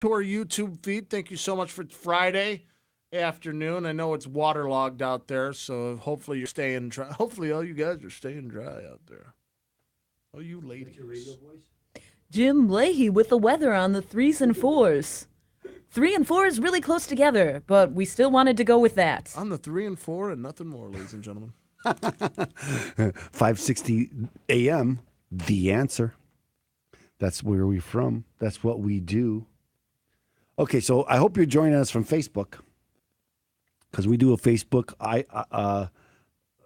to our YouTube feed. Thank you so much for Friday afternoon. I know it's waterlogged out there, so hopefully you're staying dry. Hopefully all you guys are staying dry out there. Oh, you ladies. Jim Leahy with the weather on the 3s and 4s. 3 and 4 is really close together, but we still wanted to go with that. On the 3 and 4 and nothing more, ladies and gentlemen. 5:60 a.m., The Answer. That's where we're from. That's what we do. Okay, so I hope you're joining us from Facebook, because we do a Facebook, a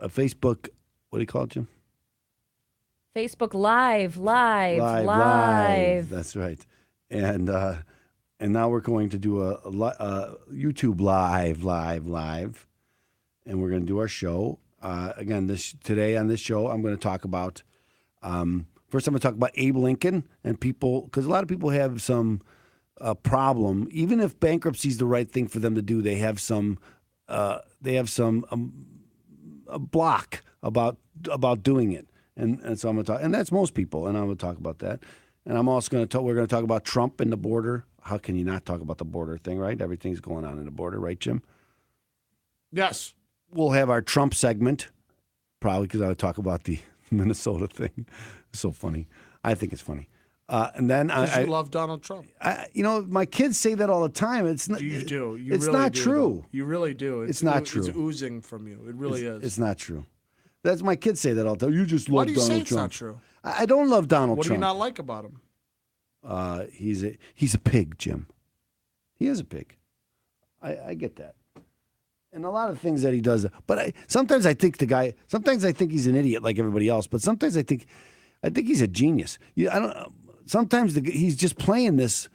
Facebook, what do you call it, Jim? Facebook Live. That's right. And now we're going to do a YouTube Live. And we're going to do our show. Again, today on this show, I'm going to talk about, first I'm going to talk about Abe Lincoln and people, because a lot of people have some problem. Even if bankruptcy is the right thing for them to do, they have some a block about doing it. And so I'm going to talk, and that's most people, and I'm going to talk about that. And I'm also going to talk, we're going to talk about Trump and the border. How can you not talk about the border thing, right? Everything's going on in the border, right, Jim? Yes. We'll have our Trump segment, probably because I'll talk about the Minnesota thing. It's so funny. I think it's funny. And then I love Donald Trump. My kids say that all the time. It's not. You do. You it's really not do, true. Though. You really do. It's not true. It's oozing from you. It really is. It's not true. That's my kids say that all the time. You just love Donald Trump. Why do you say it's not true? I don't love Donald Trump. What do you not like about him? He's a pig, Jim. He is a pig. I get that. And a lot of things that he does. But sometimes I think sometimes I think he's an idiot like everybody else. But sometimes I think he's a genius. Sometimes he's just playing this.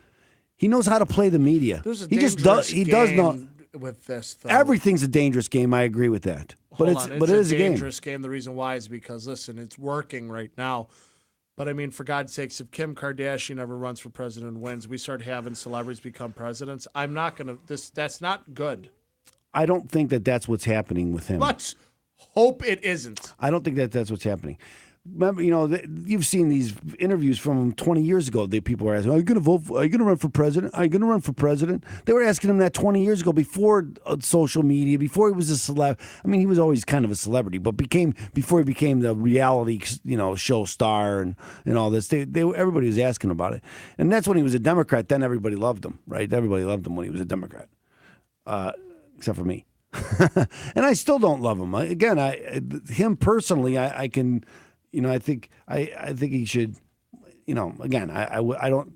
He knows how to play the media. There's a he just does. He does not. With this, though. Everything's a dangerous game. I agree with that. But it's it is a dangerous game. The reason why is because, listen, it's working right now. But I mean, for God's sakes, if Kim Kardashian ever runs for president and wins, we start having celebrities become presidents. I'm not going to. That's not good. I don't think that that's what's happening with him. Let's hope it isn't. I don't think that that's what's happening. Remember, you've seen these interviews from him 20 years ago. People were asking, "Are you going to vote? Are you going to run for president? Are you going to run for president?" They were asking him that 20 years ago, before social media, before he was a celeb. I mean, he was always kind of a celebrity, but before he became the reality, show star and all this. Everybody was asking about it, and that's when he was a Democrat. Then everybody loved him, right? Everybody loved him when he was a Democrat, except for me. And I still don't love him. Again, him personally, I can. I think he should. Again, I don't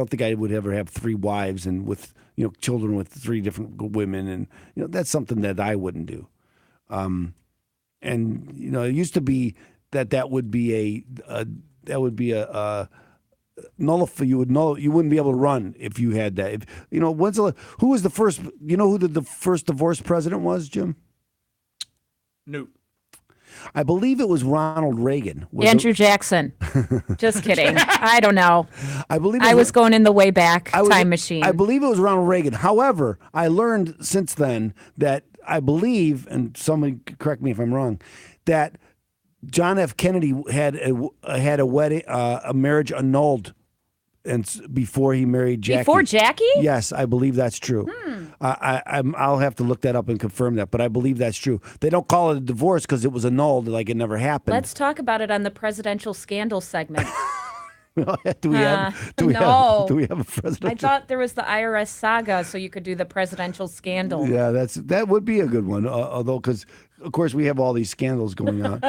think I would ever have 3 wives and with children with 3 different women, and that's something that I wouldn't do. It used to be that would be a nullify. You wouldn't be able to run if you had that. Who was the first? Who the first divorced president was, Jim? Newt. I believe it was Ronald Reagan. Andrew Jackson. Just kidding. I don't know. I was going in the way back time machine. I believe it was Ronald Reagan. However, I learned since then that I believe, and somebody correct me if I'm wrong, that John F. Kennedy had a wedding, a marriage annulled, and before he married Jackie. Before Jackie? Yes, I believe that's true. I'll have to look that up and confirm that, but I believe that's true. They don't call it a divorce because it was annulled, like it never happened. Let's talk about it on the presidential scandal segment. do we have a presidential? I thought there was the IRS saga, so you could do the presidential scandal. Yeah, that would be a good one. Although, because of course we have all these scandals going on.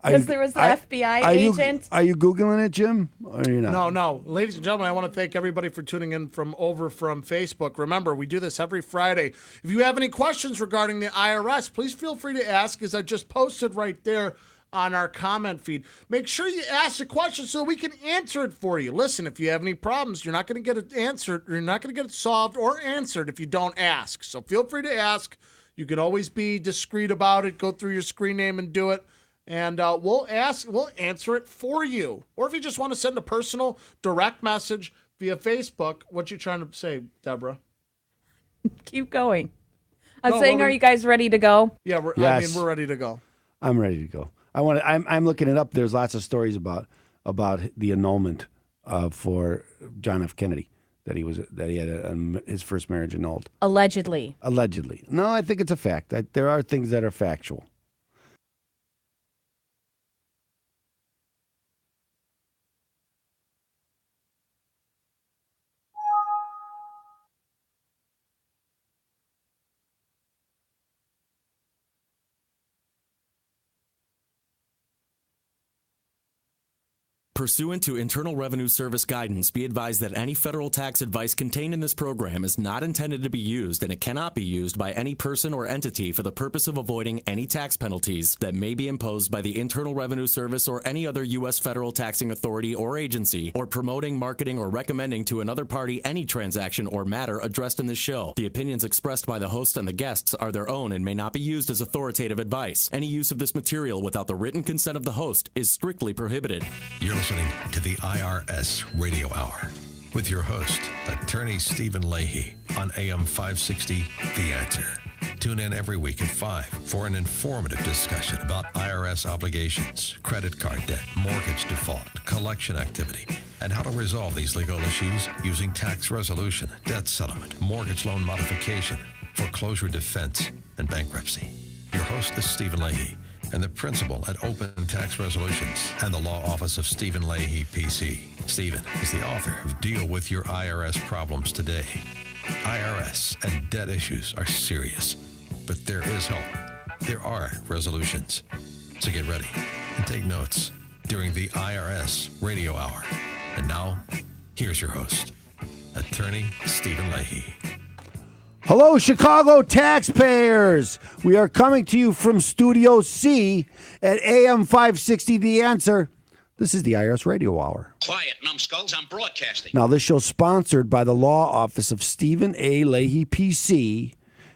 Because there was the FBI agent. Are you Googling it, Jim? Or are you not? No. Ladies and gentlemen, I want to thank everybody for tuning in from Facebook. Remember, we do this every Friday. If you have any questions regarding the IRS, please feel free to ask, as I just posted right there on our comment feed. Make sure you ask the question so we can answer it for you. Listen, if you have any problems, you're not going to get it answered. You're not going to get it solved or answered if you don't ask. So feel free to ask. You can always be discreet about it. Go through your screen name and do it. And we'll answer it for you. Or if you just want to send a personal direct message via Facebook, what you trying to say, Deborah? Keep going. I'm saying, are you guys ready to go? Yeah, we're ready to go. I'm ready to go. I'm looking it up. There's lots of stories about the annulment for John F. Kennedy. that he had his first marriage annulled. Allegedly. Allegedly. No, I think it's a fact. There are things that are factual. Pursuant to Internal Revenue Service guidance, be advised that any federal tax advice contained in this program is not intended to be used, and it cannot be used by any person or entity for the purpose of avoiding any tax penalties that may be imposed by the Internal Revenue Service or any other U.S. federal taxing authority or agency, or promoting, marketing, or recommending to another party any transaction or matter addressed in this show. The opinions expressed by the host and the guests are their own and may not be used as authoritative advice. Any use of this material without the written consent of the host is strictly prohibited. You're listening to the IRS Radio Hour with your host, Attorney Stephen Leahy, on AM 560, The Answer. Tune in every week at 5 for an informative discussion about IRS obligations, credit card debt, mortgage default, collection activity, and how to resolve these legal issues using tax resolution, debt settlement, mortgage loan modification, foreclosure defense, and bankruptcy. Your host is Stephen Leahy, and the principal at Open Tax Resolutions and the law office of Stephen Leahy, PC. Stephen is the author of Deal with Your IRS Problems Today. IRS and debt issues are serious, but there is hope. There are resolutions. So get ready and take notes during the IRS Radio Hour. And now, here's your host, Attorney Stephen Leahy. Hello, Chicago taxpayers. We are coming to you from Studio C at AM 560 The Answer. This is the IRS Radio Hour. Quiet, numbskulls, I'm broadcasting. Now, this show's sponsored by the law office of Stephen A. Leahy, PC,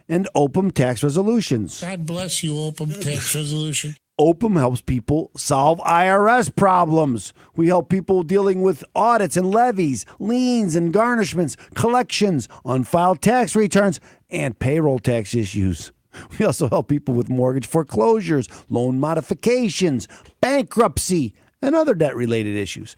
and Opum Tax Resolutions. God bless you, Opum Tax Resolution. Opum helps people solve IRS problems. We help people dealing with audits and levies, liens and garnishments, collections, unfiled tax returns, and payroll tax issues. We also help people with mortgage foreclosures, loan modifications, bankruptcy, and other debt-related issues.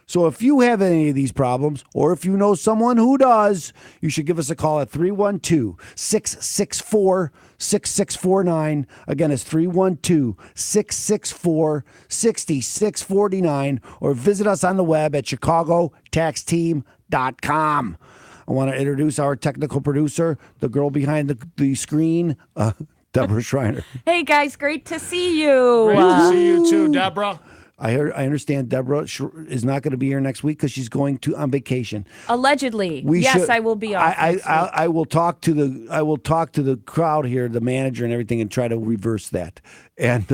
So if you have any of these problems, or if you know someone who does, you should give us a call at 312-664-6649. Again, it's 312-664-6649, or visit us on the web at chicagotaxteam.com. I want to introduce our technical producer, the girl behind the screen, Deborah Schreiner. Hey, guys, great to see you. Great to see you too, Deborah. I understand Deborah is not going to be here next week because she's going on vacation. Allegedly. Yes, I will be off next week. I will talk to the crowd here, the manager and everything, and try to reverse that. And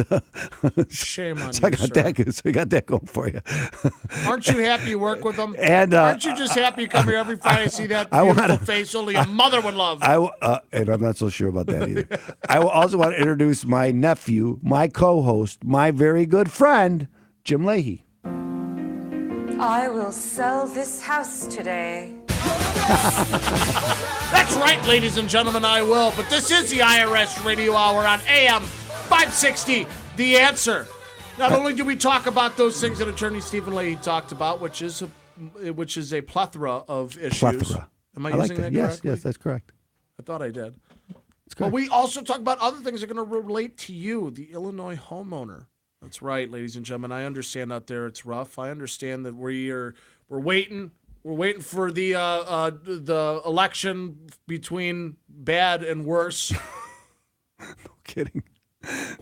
shame on so you, I got that going for you. Aren't you happy you work with them? And aren't you just happy you come here every Friday and see that beautiful face only a mother would love? And I'm not so sure about that either. I also want to introduce my nephew, my co-host, my very good friend, Jim Leahy. I will sell this house today. That's right, ladies and gentlemen, I will. But this is the IRS Radio Hour on AM 560, The Answer. Not only do we talk about those things that Attorney Stephen Leahy talked about, which is a plethora of issues. Plethora. Am I like using that correctly? correctly? Yes, that's correct. I thought I did. That's But correct. we also talk about other things that are going to relate to you, the Illinois homeowner. That's right, ladies and gentlemen. I understand out there it's rough. I understand that we're waiting. We're waiting for the election between bad and worse. No kidding.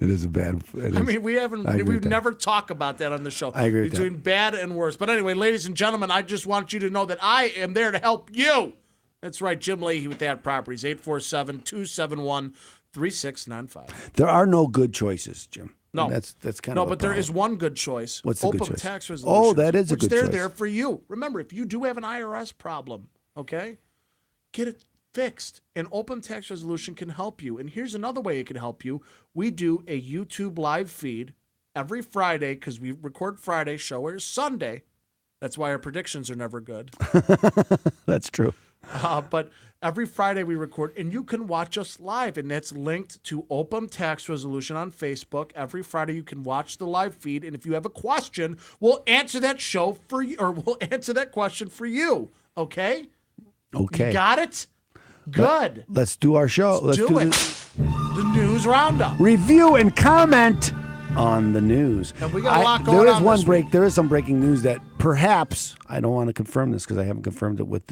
It is a bad. We've never talked about that on the show. I agree with between bad and worse. But anyway, ladies and gentlemen, I just want you to know that I am there to help you. That's right, Jim Leahy with That Properties, 847-271-3695. There are no good choices, Jim. No, that's kind no, of but there is one good choice. What's the good choice? Tax Resolution. Oh, that is a good they're choice. there for you. Remember, if you do have an IRS problem, okay, get it fixed. And Open Tax Resolution can help you. And here's another way it can help you. We do a YouTube live feed every Friday because we record Friday, show airs Sunday. That's why our predictions are never good. That's true. But every Friday we record, and you can watch us live, and that's linked to Open Tax Resolution on Facebook. Every Friday you can watch the live feed, and if you have a question, we'll answer that question for you. Okay? Okay. You got it? Good. Let's do our show. Let's do it. The news roundup. Review and comment on the news. And we got a lot going There is on one this break. week. There is some breaking news that perhaps, I don't want to confirm this because I haven't confirmed it with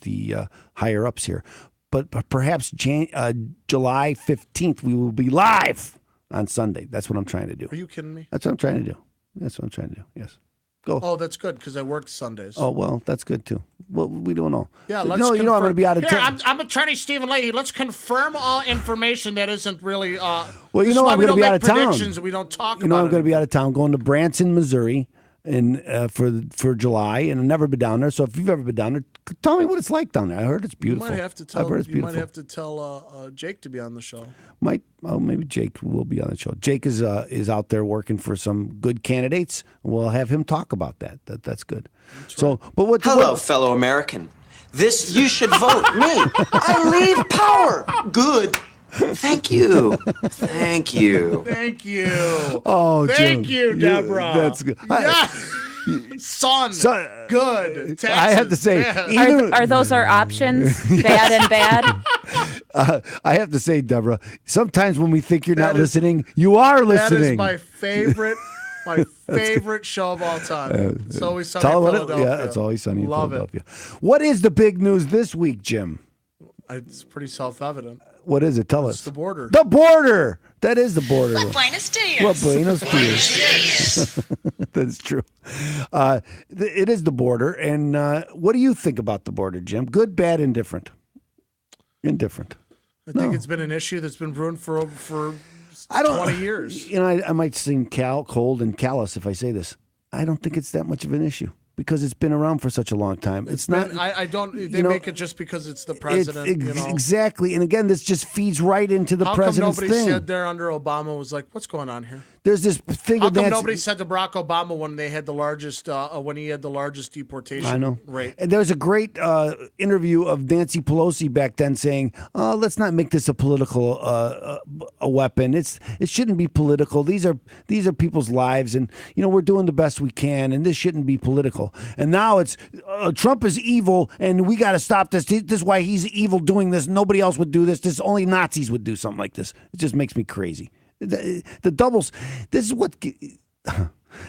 the higher ups here, but perhaps July 15th we will be live on Sunday. That's what I'm trying to do. Are you kidding me? That's what I'm trying to do. That's what I'm trying to do. Yes. Go. Oh, that's good because I work Sundays. Oh, well, that's good too. Well, we don't know. Yeah, But let's no, you know I'm going to be out of Here, town. I'm Attorney Stephen Leahy. Let's confirm all information that isn't really. Well, you know I'm going to be out of town. Predictions. We don't talk. You know about I'm going to be out of town, going to Branson, Missouri, for July, and I've never been down there. So if you've ever been down there, tell me what it's like down there. I heard it's beautiful. You might have to tell. I've heard it's You beautiful. might have to tell Jake to be on the show. Maybe Jake will be on the show. Jake is out there working for some good candidates. We'll have him talk about that. That's good. So, but what? Hello, fellow American. You should vote me. I leave power. Good. Thank you. Thank you. Thank you. Oh, thank Jim. you, Deborah. That's good. Yeah. Son. Good. Texas, I have to say, bad. Are those our options? Bad and bad? I have to say, Deborah, sometimes when we think you're not That is- listening, you are listening. That is my favorite. My favorite show of all time. It's Always Sunny in Tell what Philadelphia. yeah, it's always sunny in Love Philadelphia. What is the big news this week, Jim? It's pretty self-evident. What is it? Tell us. It's the border. The border. That is the border. Buenos dias. Well, Buenos Dias. That's true. It is the border. And what do you think about the border, Jim? Good, bad, indifferent? Indifferent. I think it's been an issue that's been brewing for 20 years. You know, I might seem cold and callous if I say this. I don't think it's that much of an issue because it's been around for such a long time. It's not. I don't. They make it just because it's the president. Exactly. And again, this just feeds right into the How president's come nobody thing. said there under Obama was like, what's going on here? There's this thing How of come that. nobody said to Barack Obama when they had the largest, when he had the largest deportation I know. rate? And there was a great interview of Nancy Pelosi back then saying, let's not make this a political a weapon. It shouldn't be political. These are people's lives, and we're doing the best we can, and this shouldn't be political. And now it's Trump is evil, and we got to stop this. This is why he's evil doing this. Nobody else would do this. Only Nazis would do something like this. It just makes me crazy. The doubles. This is what.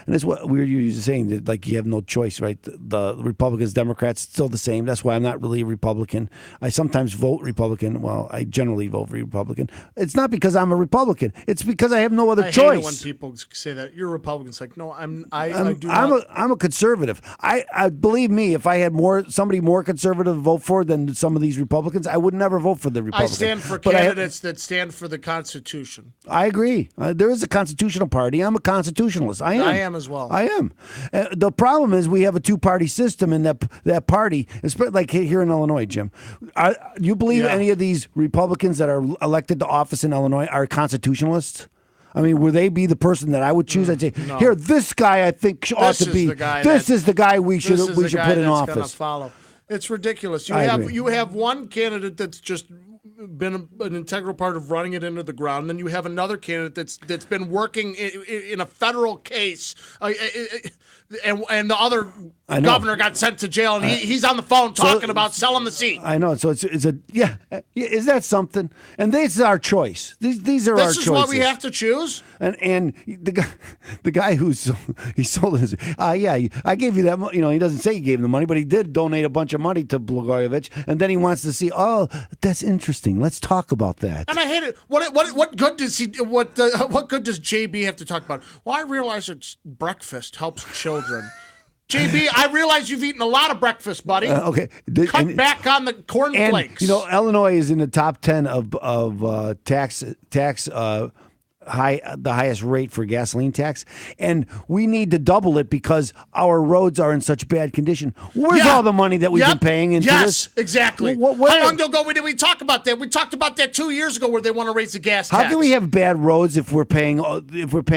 And that's what we were usually saying, that like you have no choice, right? The Republicans, Democrats, still the same. That's why I'm not really a Republican. I sometimes vote Republican. Well, I generally vote Republican. It's not because I'm a Republican. It's because I have no other choice. I hate it when people say that you're Republican. It's like, no, I'm a conservative. I believe me, if I had somebody more conservative to vote for than some of these Republicans, I would never vote for the I Republicans. stand for candidates that stand for the Constitution. I agree. There is a constitutional party. I'm a constitutionalist. I am as well. I am. The problem is we have a two-party system, and that party, especially like here in Illinois, Jim. Do you believe any of these Republicans that are elected to office in Illinois are constitutionalists? I mean, would they be the person that I would choose? I'd say, no. Here, this guy I think ought to be. This is the guy we should put in office. Follow. It's ridiculous. I agree. You have one candidate that's just been an integral part of running it into the ground. And then you have another candidate that's been working in a federal case, and the other governor got sent to jail, and he's on the phone talking about selling the seat. I know. So it's is that something? And this is our choice. These are our choices. This is what we have to choose. And the guy he sold his I gave you that. He doesn't say he gave him the money, but he did donate a bunch of money to Blagojevich, and then he wants to see. Oh, that's interesting. Let's talk about that. And I hate it. What good does what good does JB have to talk about? Well, I realize that breakfast helps children. JB, I realize you've eaten a lot of breakfast, buddy. Okay, cut back on the cornflakes. Illinois is in the top 10 of tax. The highest rate for gasoline tax, and we need to double it because our roads are in such bad condition. Where's all the money that we've been paying into this? Yes, exactly. How long ago did we talk about that? We talked about that 2 years ago, where they want to raise the gas tax. How can we have bad roads if we're paying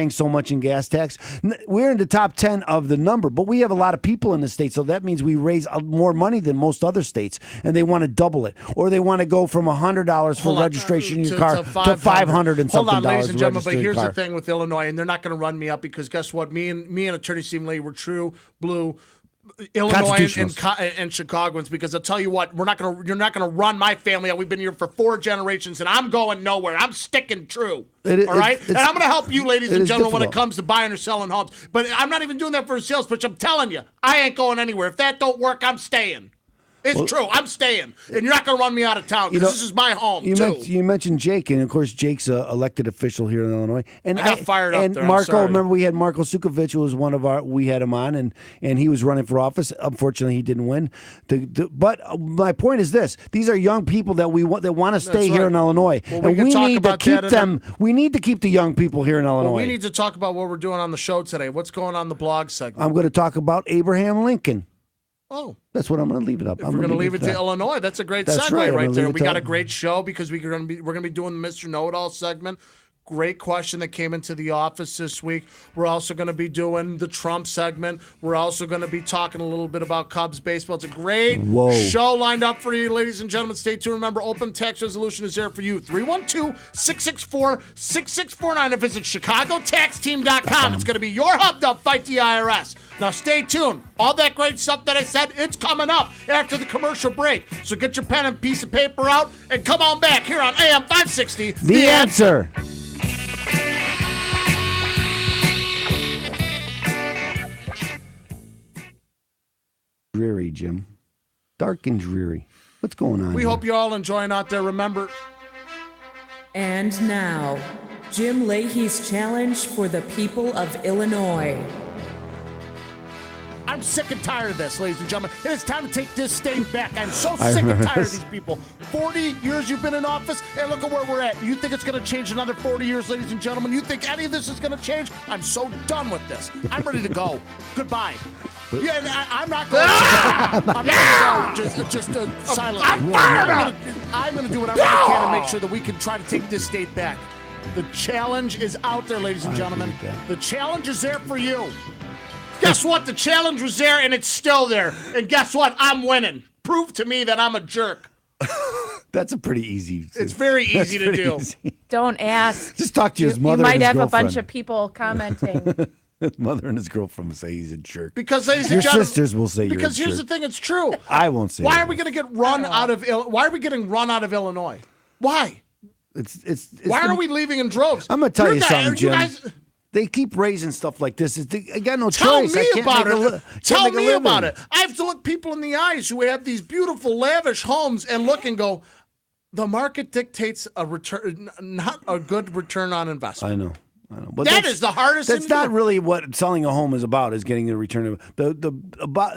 so much in gas tax? We're in the top 10 of the number, but we have a lot of people in the state, so that means we raise more money than most other states, and they want to double it, or they want to go from $100 for registration in your car to $500 and something. Hold on, ladies and gentlemen. But here's the thing with Illinois, and they're not going to run me up because guess what? Me and Attorney Stephen Leahy were true blue Illinois Constitutionals. and Chicagoans, because I'll tell you what, you're not gonna run my family out. We've been here for 4 generations, and I'm going nowhere. I'm sticking true. All right, and I'm gonna help you, ladies and gentlemen, when it comes to buying or selling homes. But I'm not even doing that for a sales pitch. I'm telling you, I ain't going anywhere. If that don't work, I'm staying. It's true. I'm staying, and you're not going to run me out of town because this is my home too. You mentioned Jake, and of course Jake's an elected official here in Illinois. And I got fired up and there. I'm Marco, sorry. remember we had Marco Sukovic, who was one of our. We had him on, and he was running for office. Unfortunately, he didn't win. But my point is this: these are young people that want to stay here in Illinois, Well, and we need to about keep that them. We need to keep the young people here in Illinois. Well, we need to talk about what we're doing on the show today. What's going on the blog segment? I'm going to talk about Abraham Lincoln. Oh. That's what I'm going to leave it up. If we're going to leave it to Illinois, that's a great segue right there. We got a great show because we're going to be doing the Mr. Know-It-All segment. Great question that came into the office this week. We're also going to be doing the Trump segment. We're also going to be talking a little bit about Cubs baseball. It's a great show lined up for you, ladies and gentlemen. Stay tuned. Remember, open tax resolution is there for you. 312-664-6649. And visit ChicagoTaxTeam.com. It's going to be your hub to fight the IRS. Now, stay tuned. All that great stuff that I said, it's coming up after the commercial break. So get your pen and piece of paper out and come on back here on AM 560. The Answer. Dreary, Jim. Dark and dreary. What's going on? We hope you're all enjoying out there. Remember. And now, Jim Leahy's challenge for the people of Illinois. I'm sick and tired of this, ladies and gentlemen. It is time to take this state back. I'm so sick and tired of these people. 40 years you've been in office, and look at where we're at. You think it's going to change another 40 years, ladies and gentlemen? You think any of this is going to change? I'm so done with this. I'm ready to go. Goodbye. Yeah, and I'm not going to I'm not going to go just silently. I'm going to do whatever I can to make sure that we can try to take this state back. The challenge is out there, ladies and gentlemen. The challenge is there for you. Guess what? The challenge was there, and it's still there. And guess what? I'm winning. Prove to me that I'm a jerk. That's a pretty easy. It's very easy to do. Easy. Don't ask. Just talk to his mother. You might and his have girlfriend. a bunch of people commenting. His mother and his girlfriend will say he's a jerk. Because ladies and your gentlemen, sisters will say you're a jerk. Because here's the thing, it's true. I won't say. Why are we going to get run out of? Why are we getting run out of Illinois? Why? It's why are we leaving in droves? I'm going to tell you something, Jim. Guys, they keep raising stuff like this. I got no Tell choice. me I can't about make it. Tell me about it. I have to look people in the eyes who have these beautiful, lavish homes and look and go, the market dictates a return, not a good return on investment. I know. But that is the hardest thing That's to not do. really what selling a home is about, is getting the return of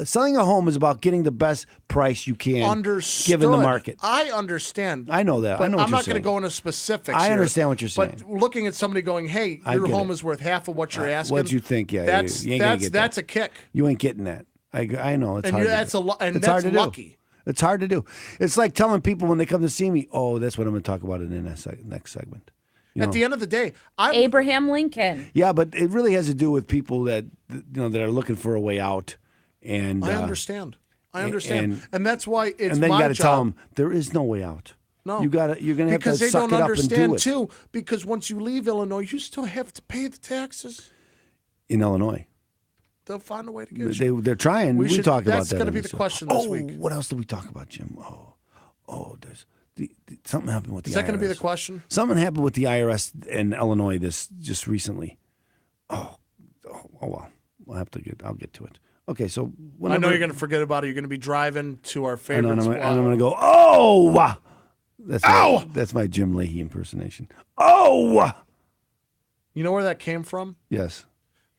selling a home is about getting the best price you can given the market. I understand. I know that. But I know what I'm you're not going to saying. go into specifics. I here, understand what you're saying. But looking at somebody going, "Hey, your home is worth half of what you're asking." What you think? Yeah, that's you ain't gonna get that's that. a kick. You ain't getting that. I know it's And hard. that's it's that's hard to lucky. do. It's hard to do. It's like telling people when they come to see me, "Oh, that's what I'm going to talk about in the next segment." At the end of the day, Abraham Lincoln. Yeah, but it really has to do with people that that are looking for a way out. And I understand. And that's why it's and then my you got to job. tell them there is no way out. No, you're gonna have because to they suck don't it up and do understand it. too. Because once you leave Illinois, you still have to pay the taxes. In Illinois, they'll find a way to get you. they're trying. We talk about that. That's going to be the question this week. What else did we talk about, Jim? There's something happened with the IRS. Is that going to be the question? Something happened with the IRS in Illinois just recently. Oh well, I'll get to it. Okay, so I know you're going to forget about it. You're going to be driving to our favorite and I'm spot. going to go, oh! That's my Jim Leahy impersonation. Oh! You know where that came from? Yes.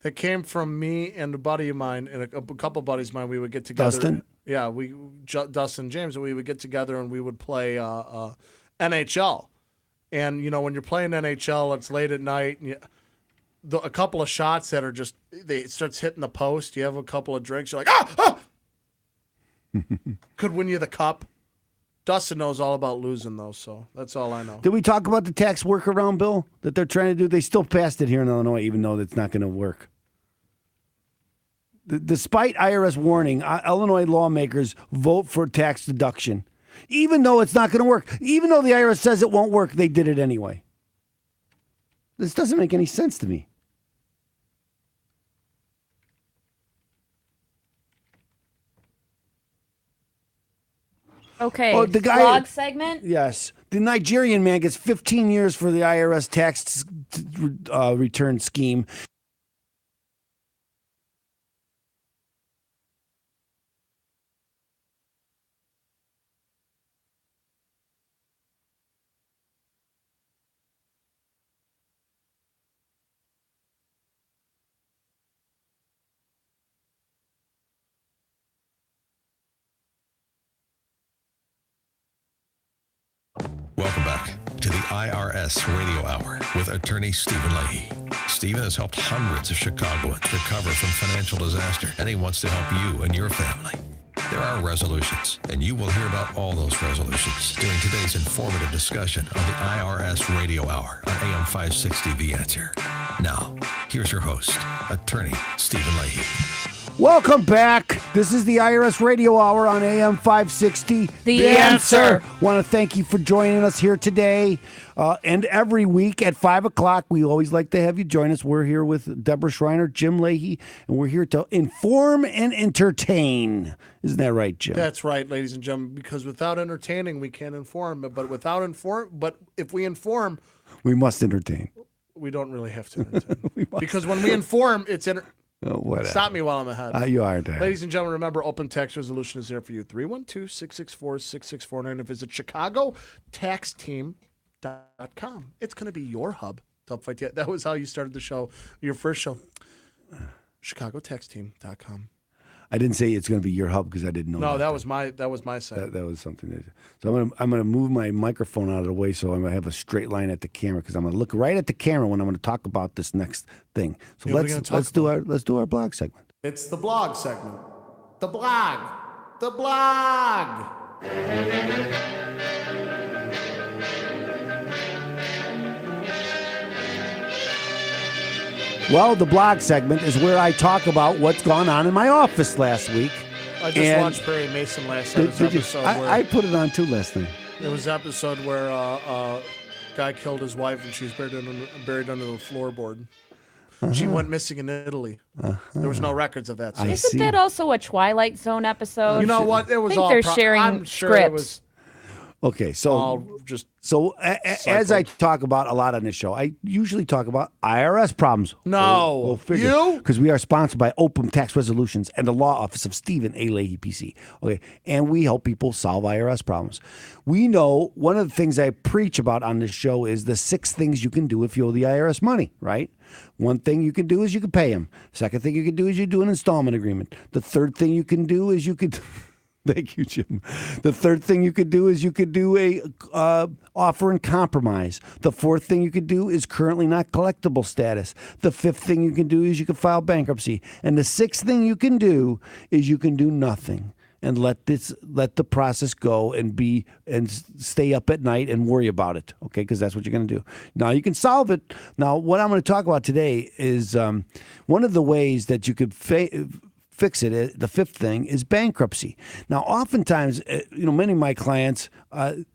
That came from me and a buddy of mine and a couple of buddies of mine. We would get together. Dustin? Yeah, Dustin James, and we would get together and we would play NHL. And, when you're playing NHL, it's late at night. And a couple of shots that are just, it starts hitting the post. You have a couple of drinks. You're like, could win you the cup. Dustin knows all about losing, though, so that's all I know. Did we talk about the tax workaround bill that they're trying to do? They still passed it here in Illinois, even though it's not going to work. Despite IRS warning, Illinois lawmakers vote for tax deduction. Even though it's not going to work. Even though the IRS says it won't work, they did it anyway. This doesn't make any sense to me. Okay, Oh, the guy- blog segment. Yes. The Nigerian man gets 15 years for the IRS tax return scheme. Welcome back to the IRS Radio Hour with attorney Stephen Leahy. Stephen has helped hundreds of Chicagoans recover from financial disaster, and he wants to help you and your family. There are resolutions, and you will hear about all those resolutions during today's informative discussion on the IRS Radio Hour on AM 560 The Answer. Now, here's your host, attorney Stephen Leahy. Welcome back. This is the IRS Radio Hour on AM 560. The Answer. Want to thank you for joining us here today and every week at 5 o'clock. We always like to have you join us. We're here with Deborah Schreiner, Jim Leahy, and we're here to inform and entertain. Isn't that right, Jim? That's right, ladies and gentlemen, because without entertaining, we can't inform. But if we inform, We must entertain. we don't really have to entertain. Because when we inform, it's Oh, whatever. Stop me while I'm ahead. You are there. Ladies and gentlemen, remember, Open Tax Resolution is there for you. 312-664-6649. And visit ChicagoTaxTeam.com. It's going to be your hub to help fight that. That was how you started the show, your first show. ChicagoTaxTeam.com. I didn't say it's going to be your hub because I didn't know. No, that was my side. That was something. So I'm gonna move my microphone out of the way so I'm gonna have a straight line at the camera because I'm gonna look right at the camera when I'm gonna talk about this next thing. So Yeah, let's do our blog segment. It's the blog segment. The blog. The blog. Well, the blog segment is where I talk about what's gone on in my office last week. I just watched Perry Mason last night. I put it on too last night. There was an episode where a guy killed his wife and she was buried under the floorboard. She went missing in Italy. There was no records of that. So. Isn't that also a Twilight Zone episode? You know what? It was I think all they're sharing I'm sure scripts. it was Okay, so all just as I talk about a lot on this show, I usually talk about IRS problems. No. You? Because we are sponsored by Open Tax Resolutions and the Law Office of Stephen A. Leahy, PC. Okay, and we help people solve IRS problems. We know one of the things I preach about on this show is the 6 things you can do if you owe the IRS money, right? One thing you can do is you can pay them. Second thing you can do is you do an installment agreement. The third thing you can do is you could... Thank you, Jim. The third thing you could do is you could do a offer and compromise. The fourth thing you could do is currently not collectible status. The fifth thing you can do is you can file bankruptcy. And the sixth thing you can do is you can do nothing and let the process go and stay up at night and worry about it. Okay, because that's what you're going to do. Now you can solve it. Now what I'm going to talk about today is one of the ways that you could fix it. The fifth thing is bankruptcy. Now, oftentimes, many of my clients,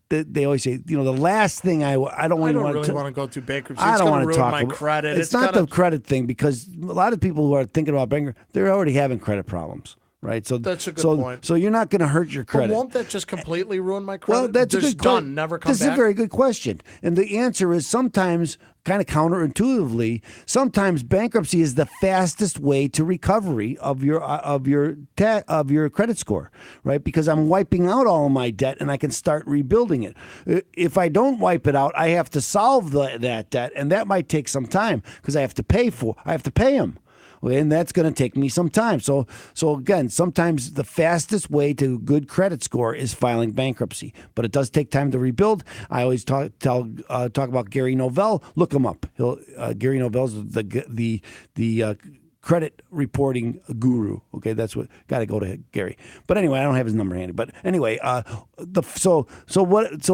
they always say, the last thing I don't really want to go through bankruptcy. I It's don't gonna want to ruin talk my about credit. It's not the credit thing because a lot of people who are thinking about bankruptcy, they're already having credit problems. Right, so that's a good point. So you're not going to hurt your credit. But won't that just completely ruin my credit? Well, that's just a good done. Never come This back. is a very good question, and the answer is sometimes, kind of counterintuitively, sometimes bankruptcy is the fastest way to recovery of your credit score, right? Because I'm wiping out all of my debt and I can start rebuilding it. If I don't wipe it out, I have to solve that debt, and that might take some time because I have to pay them. And that's going to take me some time. So again, sometimes the fastest way to a good credit score is filing bankruptcy, but it does take time to rebuild. I always talk about Gary Novell. Look him up. Gary Novell's the credit reporting guru. Okay, that's what got to go to Gary. But anyway, I don't have his number handy. But anyway, so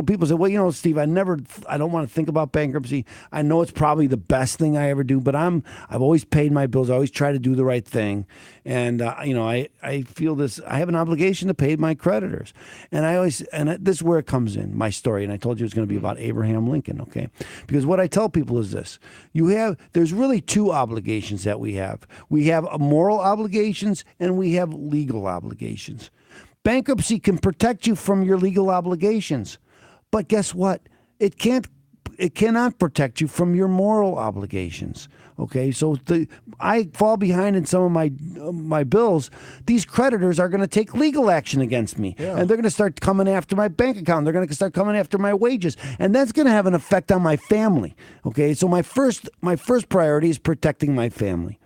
people say, well, Steve, I don't want to think about bankruptcy. I know it's probably the best thing I ever do, but I've always paid my bills. I always try to do the right thing, and I feel this. I have an obligation to pay my creditors, and this is where it comes in, my story. And I told you it's going to be about Abraham Lincoln. Okay, because what I tell people is this: there's really 2 obligations that we have. We have moral obligations and we have legal obligations. Bankruptcy can protect you from your legal obligations, but guess what? It cannot protect you from your moral obligations. Okay, so I fall behind in some of my bills. These creditors are going to take legal action against me, and they're going to start coming after my bank account. They're going to start coming after my wages, and that's going to have an effect on my family. Okay, so my first priority is protecting my family,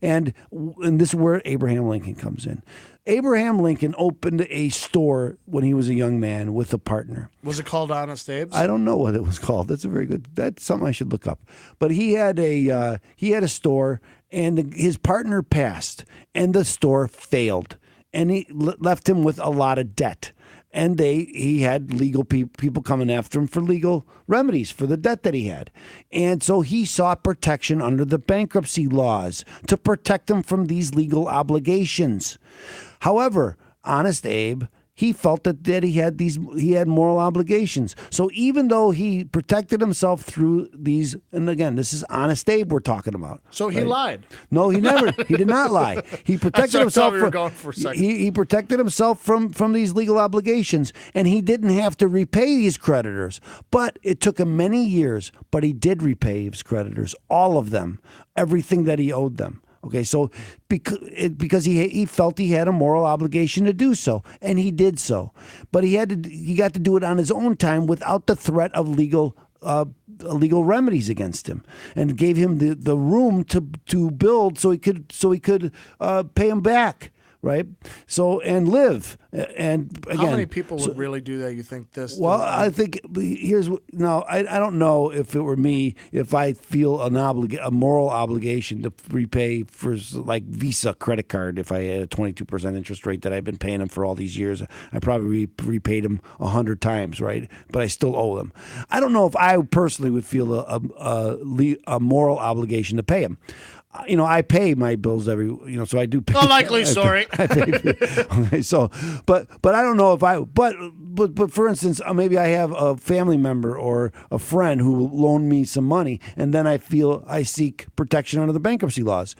and this is where Abraham Lincoln comes in. Abraham Lincoln opened a store when he was a young man with a partner. Was it called Honest Abe's? I don't know what it was called. That's something I should look up. But he had a store, and his partner passed, and the store failed, and he left him with a lot of debt. And he had legal people coming after him for legal remedies for the debt that he had. And so he sought protection under the bankruptcy laws to protect him from these legal obligations. However, Honest Abe, he felt that he had moral obligations. So even though he protected himself through these, and again, this is Honest Abe we're talking about. So he lied. No, he did not lie. He protected himself he protected himself from these legal obligations, and he didn't have to repay these creditors. But it took him many years, but he did repay his creditors, all of them, everything that he owed them. Okay, so because he felt he had a moral obligation to do so, and he did so, but he got to do it on his own time without the threat of legal remedies against him, and gave him the room to build so he could pay him back. Right. So, and live. And again, how many people would really do that? You think this? Well, I think I don't know if it were me, if I feel a moral obligation to repay for like Visa credit card. If I had a 22% interest rate that I've been paying them for all these years, I probably repaid them 100 times. Right. But I still owe them. I don't know if I personally would feel a moral obligation to pay them. I pay my bills so I do pay. A likely story. I pay. Okay, so, but I don't know if but for instance, maybe I have a family member or a friend who loaned me some money, and then I feel I seek protection under the bankruptcy laws.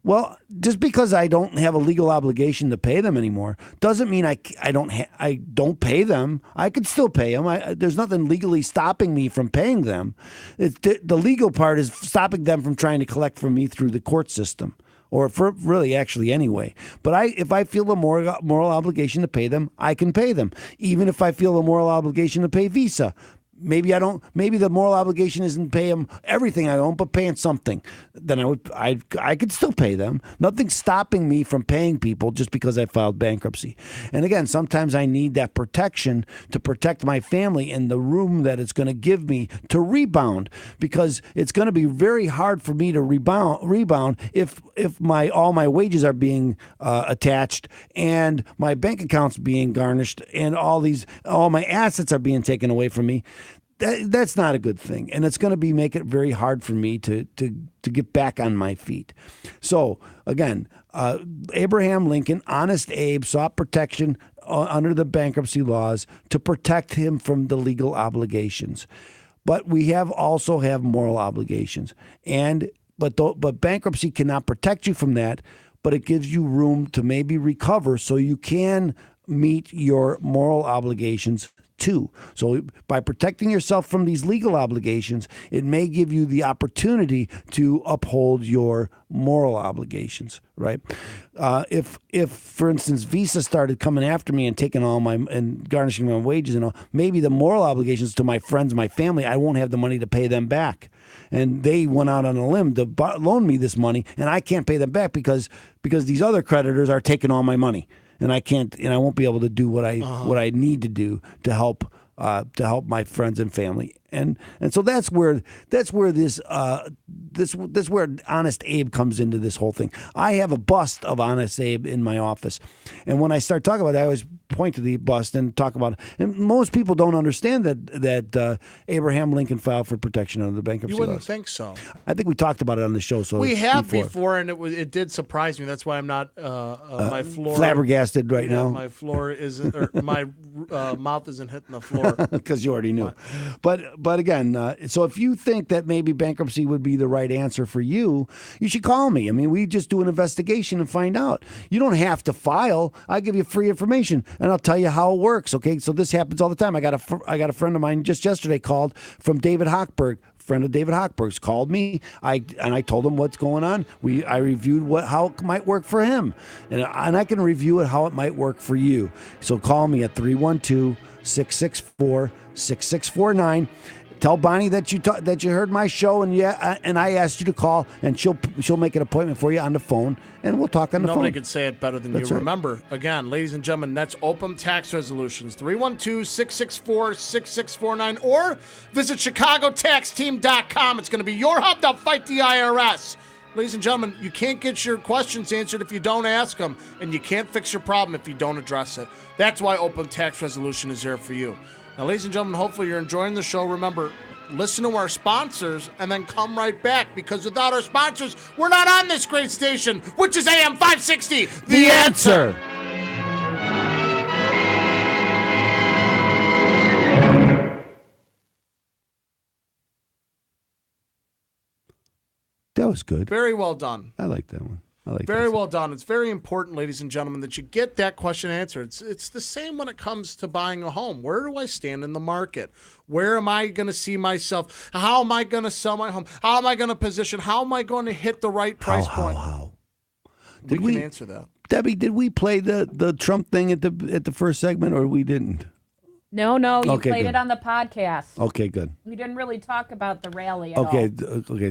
Well, just because I don't have a legal obligation to pay them anymore doesn't mean I don't pay them. I could still pay them. There's nothing legally stopping me from paying them. The legal part is stopping them from trying to collect from me through the court system, or for really actually anyway. But if I feel a moral obligation to pay them, I can pay them, even if I feel a moral obligation to pay Visa. Maybe I don't. Maybe the moral obligation isn't pay them everything I own, but paying something. Then I could still pay them. Nothing's stopping me from paying people just because I filed bankruptcy. And again, sometimes I need that protection to protect my family and the room that it's going to give me to rebound, because it's going to be very hard for me to rebound if all my wages are being attached and my bank account's being garnished and all my assets are being taken away from me. That's not a good thing, and it's going to make it very hard for me to get back on my feet. So again, Abraham Lincoln, Honest Abe, sought protection under the bankruptcy laws to protect him from the legal obligations. But we also have moral obligations, but bankruptcy cannot protect you from that. But it gives you room to maybe recover, so you can meet your moral obligations too. So by protecting yourself from these legal obligations, it may give you the opportunity to uphold your moral obligations, right? If for instance Visa started coming after me and taking and garnishing my wages and all, maybe the moral obligations to my friends, my family, I won't have the money to pay them back. And they went out on a limb to loan me this money, and I can't pay them back because these other creditors are taking all my money. And I can't, and I won't be able to do what I need to do to help my friends and family. And so that's where this where Honest Abe comes into this whole thing. I have a bust of Honest Abe in my office, and when I start talking about it, I always point to the bust and talk about it. And most people don't understand that Abraham Lincoln filed for protection under the bankruptcy laws. You wouldn't think so. I think we talked about it on the show. So we have before, and it did surprise me. That's why I'm not my floor flabbergasted right now. My floor isn't, or my mouth isn't hitting the floor because you already knew. But again, so if you think that maybe bankruptcy would be the right answer for you, you should call me. I mean, we just do an investigation and find out. You don't have to file. I give you free information. and I'll tell you how it works. Okay, so this happens all the time. I got a friend of mine just yesterday called from David Hochberg. Friend of David Hochberg's called me. I told him what's going on. I reviewed how it might work for him, and I can review it how it might work for you. So call me at 312-664-6649. Tell Bonnie that you heard my show and I asked you to call, and she'll make an appointment for you on the phone, and we'll talk on the phone. Nobody could say it better than That's you. right. Remember, again, ladies and gentlemen, that's Open Tax Resolutions, 312-664-6649, or visit ChicagoTaxTeam.com. It's going to be your hub to fight the IRS. Ladies and gentlemen, you can't get your questions answered if you don't ask them, and you can't fix your problem if you don't address it. That's why Open Tax Resolution is there for you. Now, ladies and gentlemen, hopefully you're enjoying the show. Remember, listen to our sponsors and then come right back, because without our sponsors, we're not on this great station, which is AM 560. The answer. That was good. Very well done. I like that one. Very well done. It's very important, ladies and gentlemen, that you get that question answered. It's the same when it comes to buying a home. Where do I stand in the market? Where am I going to see myself? How am I going to sell my home? How am I going to position? How am I going to hit the right price point? How? We can answer that. Debbie, did we play the Trump thing at the first segment, or we didn't? No, you Okay, played good. it on the podcast. Okay, good. We didn't really talk about the rally at all. Okay,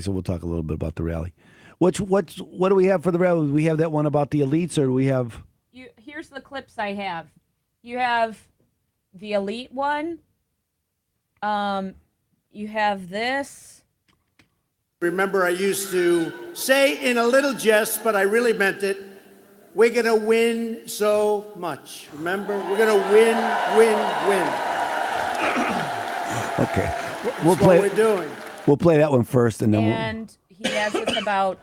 so we'll talk a little bit about the rally. What do we have for the rally? Do we have that one about the elites, or do we have? Here's the clips I have. You have the elite one. You have this. Remember, I used to say in a little jest, but I really meant it, we're going to win so much. Remember? We're going to win. Okay. That's what we're doing. We'll play that one first, and then And he has this about.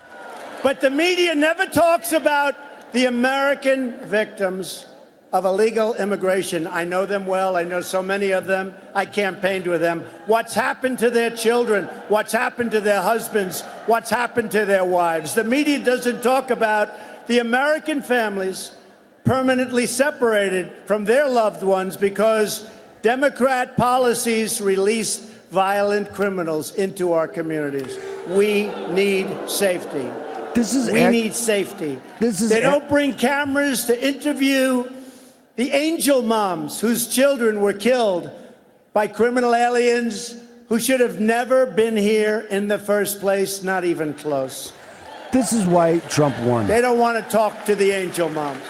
But the media never talks about the American victims of illegal immigration. I know them well. I know so many of them. I campaigned with them. What's happened to their children? What's happened to their husbands? What's happened to their wives? The media doesn't talk about the American families permanently separated from their loved ones because Democrat policies released violent criminals into our communities. We need safety. We need safety. They don't bring cameras to interview the angel moms whose children were killed by criminal aliens who should have never been here in the first place, not even close. This is why Trump won. They don't want to talk to the angel moms.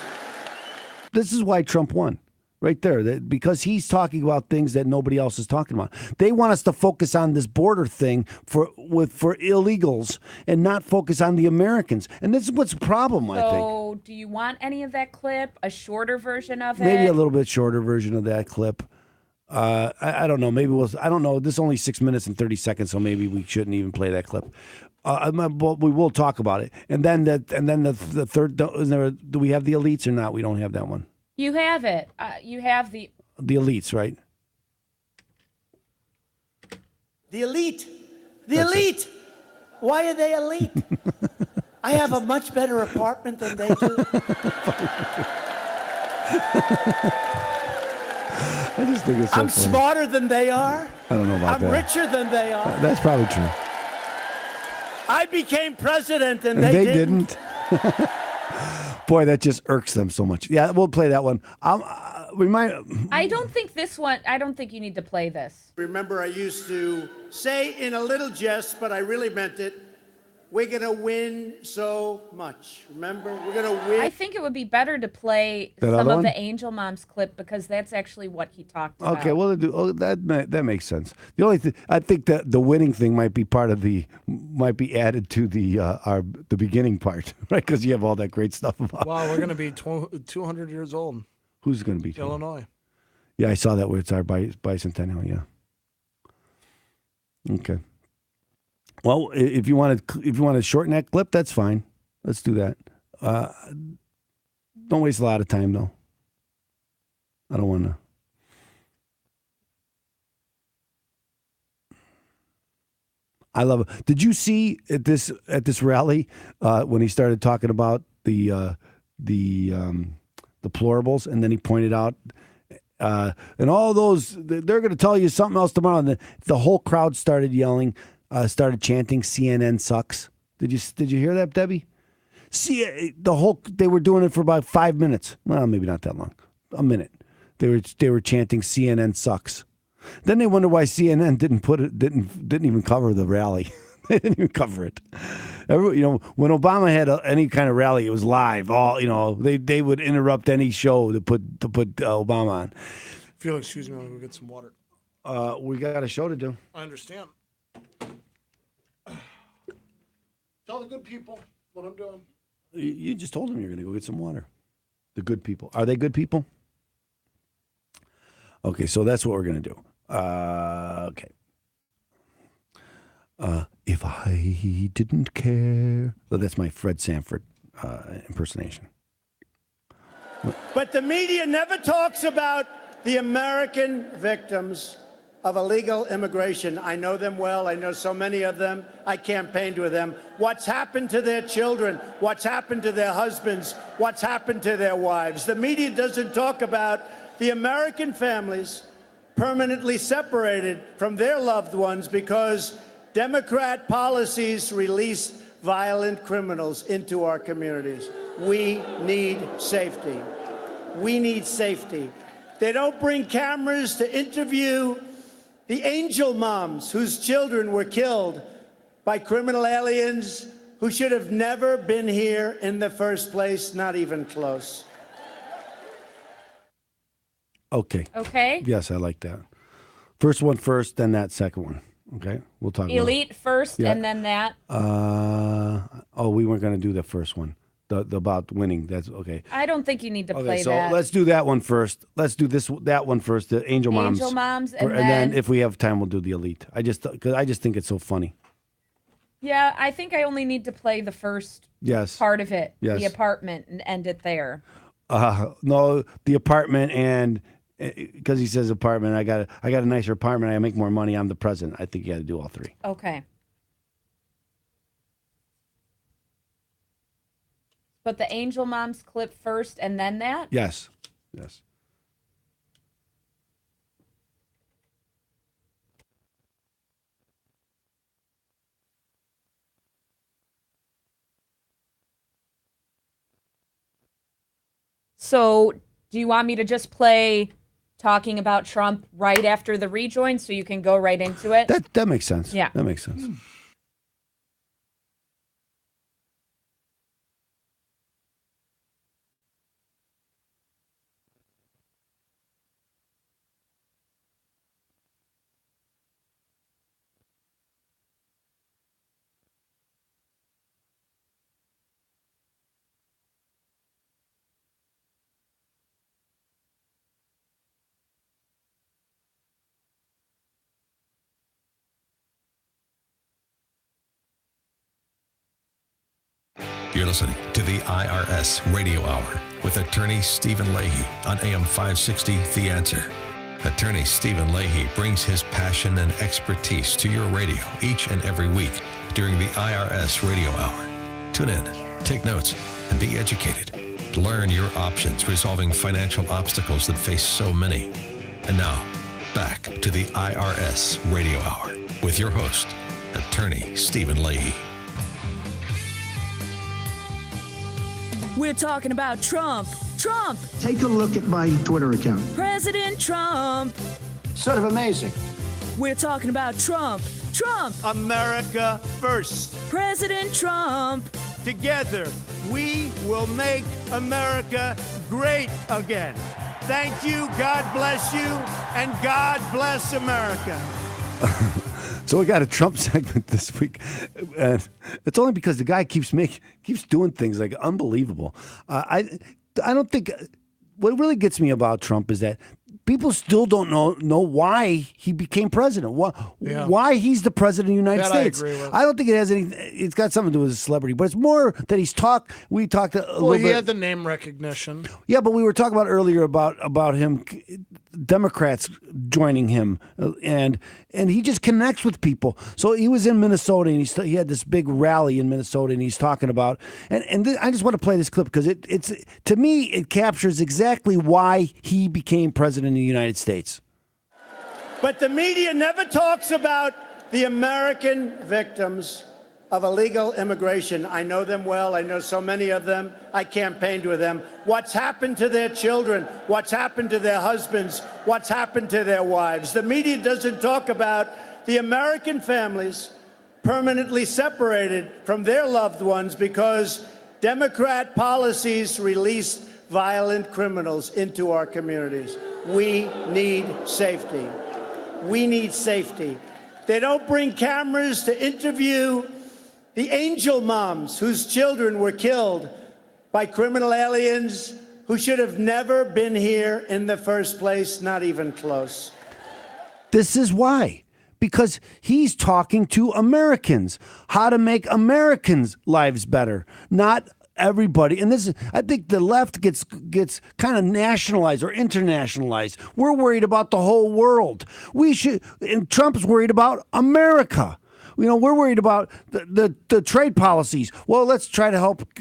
This is why Trump won. Right there, because he's talking about things that nobody else is talking about. They want us to focus on this border thing for illegals and not focus on the Americans. And this is what's the problem, I think. So, do you want any of that clip? A shorter version of it? Maybe a little bit shorter version of that clip. I don't know. Maybe I don't know. This is only 6 minutes and 30 seconds, so maybe we shouldn't even play that clip. But we will talk about it. And then the third. Do we have the elites or not? We don't have that one. You have it. You have the elites, right? The elite. The elite. Why are they elite? I have a much better apartment than they do. I just think it's so I'm funny. smarter than they are. I don't know about that. I'm richer than they are. That's probably true. I became president and they didn't. Boy, that just irks them so much. Yeah, we'll play that one. I don't think this one. I don't think you need to play this. Remember, I used to say in a little jest, but I really meant it, we're going to win so much. Remember? We're going to win. I think it would be better to play That some other of one? the Angel Moms clip because that's actually what he talked about. Okay, well, that makes sense. The only thing I think that the winning thing might be added to the beginning part, right? Because you have all that great stuff about. Wow, we're going to be 200 years old. Who's going to be Illinois? Yeah, I saw that where it's our bicentennial. Yeah. Okay. Well, if you want to shorten that clip, that's fine. Let's do that. Don't waste a lot of time, though. I don't want to. I love it. Did you see at this rally when he started talking about the deplorables, and then he pointed out, and all those, they're going to tell you something else tomorrow. And the whole crowd started yelling, started chanting, "CNN sucks." Did you hear that, Debbie? See, they were doing it for about 5 minutes. Well, maybe not that long, a minute. They were chanting, "CNN sucks." Then they wonder why CNN didn't even cover the rally. They didn't even cover it. When Obama had any kind of rally, it was live. They would interrupt any show to put Obama on. If you'll excuse me, I'm gonna go get some water. We got a show to do. I understand. Tell the good people what I'm doing. You just told them you're going to go get some water. The good people. Are they good people? Okay, so that's what we're going to do. Okay. If I didn't care. So that's my Fred Sanford impersonation. But the media never talks about the American victims of illegal immigration. I know them well. I know so many of them. I campaigned with them. What's happened to their children? What's happened to their husbands? What's happened to their wives? The media doesn't talk about the American families permanently separated from their loved ones because Democrat policies release violent criminals into our communities. We need safety. We need safety. They don't bring cameras to interview the angel moms whose children were killed by criminal aliens who should have never been here in the first place, not even close. Okay. Okay. Yes, I like that. First one first, then that second one. Okay, we'll talk Elite about first, and then that. We weren't going to do the first one. The about winning. That's okay. I don't think you need to play so that. let's do that one first. Let's do that one first. The Angel Moms. Angel Moms, and then if we have time, we'll do the Elite. I just think it's so funny. Yeah, I think I only need to play the first part of it, the apartment, and end it there. No, the apartment, and because he says apartment, I got a nicer apartment. I make more money. I'm the president. I think you got to do all three. Okay. But the Angel Moms clip first, and then that. Yes. So, do you want me to just play talking about Trump right after the rejoin so you can go right into it? That makes sense. Yeah. That makes sense. You're listening to the IRS Radio Hour with attorney Stephen Leahy on AM 560, The Answer. Attorney Stephen Leahy brings his passion and expertise to your radio each and every week during the IRS Radio Hour. Tune in, take notes, and be educated. Learn your options resolving financial obstacles that face so many. And now, back to the IRS Radio Hour with your host, attorney Stephen Leahy. We're talking about Trump. Trump! Take a look at my Twitter account. President Trump! Sort of amazing. We're talking about Trump. Trump! America first. President Trump! Together, we will make America great again. Thank you, God bless you, and God bless America. So we got a Trump segment this week, and it's only because the guy keeps doing things like unbelievable. I don't think what really gets me about Trump is that people still don't know why he became president. Why he's the president of the United States. I agree with. I don't think it has anything. It's got something to do with his celebrity, but it's more that we talked a little bit. Well, he had the name recognition. Yeah, but we were talking about earlier about him, Democrats joining him, and he just connects with people. So he was in Minnesota, and he had this big rally in Minnesota, and he's talking about, I just want to play this clip because it's to me it captures exactly why he became president of the United States. But the media never talks about the American victims of illegal immigration. I know them well. I know so many of them. I campaigned with them. What's happened to their children? What's happened to their husbands? What's happened to their wives? The media doesn't talk about the American families permanently separated from their loved ones because Democrat policies release violent criminals into our communities. We need safety. We need safety. They don't bring cameras to interview the angel moms whose children were killed by criminal aliens who should have never been here in the first place, not even close. This is why. Because he's talking to Americans, how to make Americans' lives better, not everybody. And this is, I think the left gets kind of nationalized or internationalized. We're worried about the whole world. And Trump's worried about America. We're worried about the trade policies. Well, let's try to help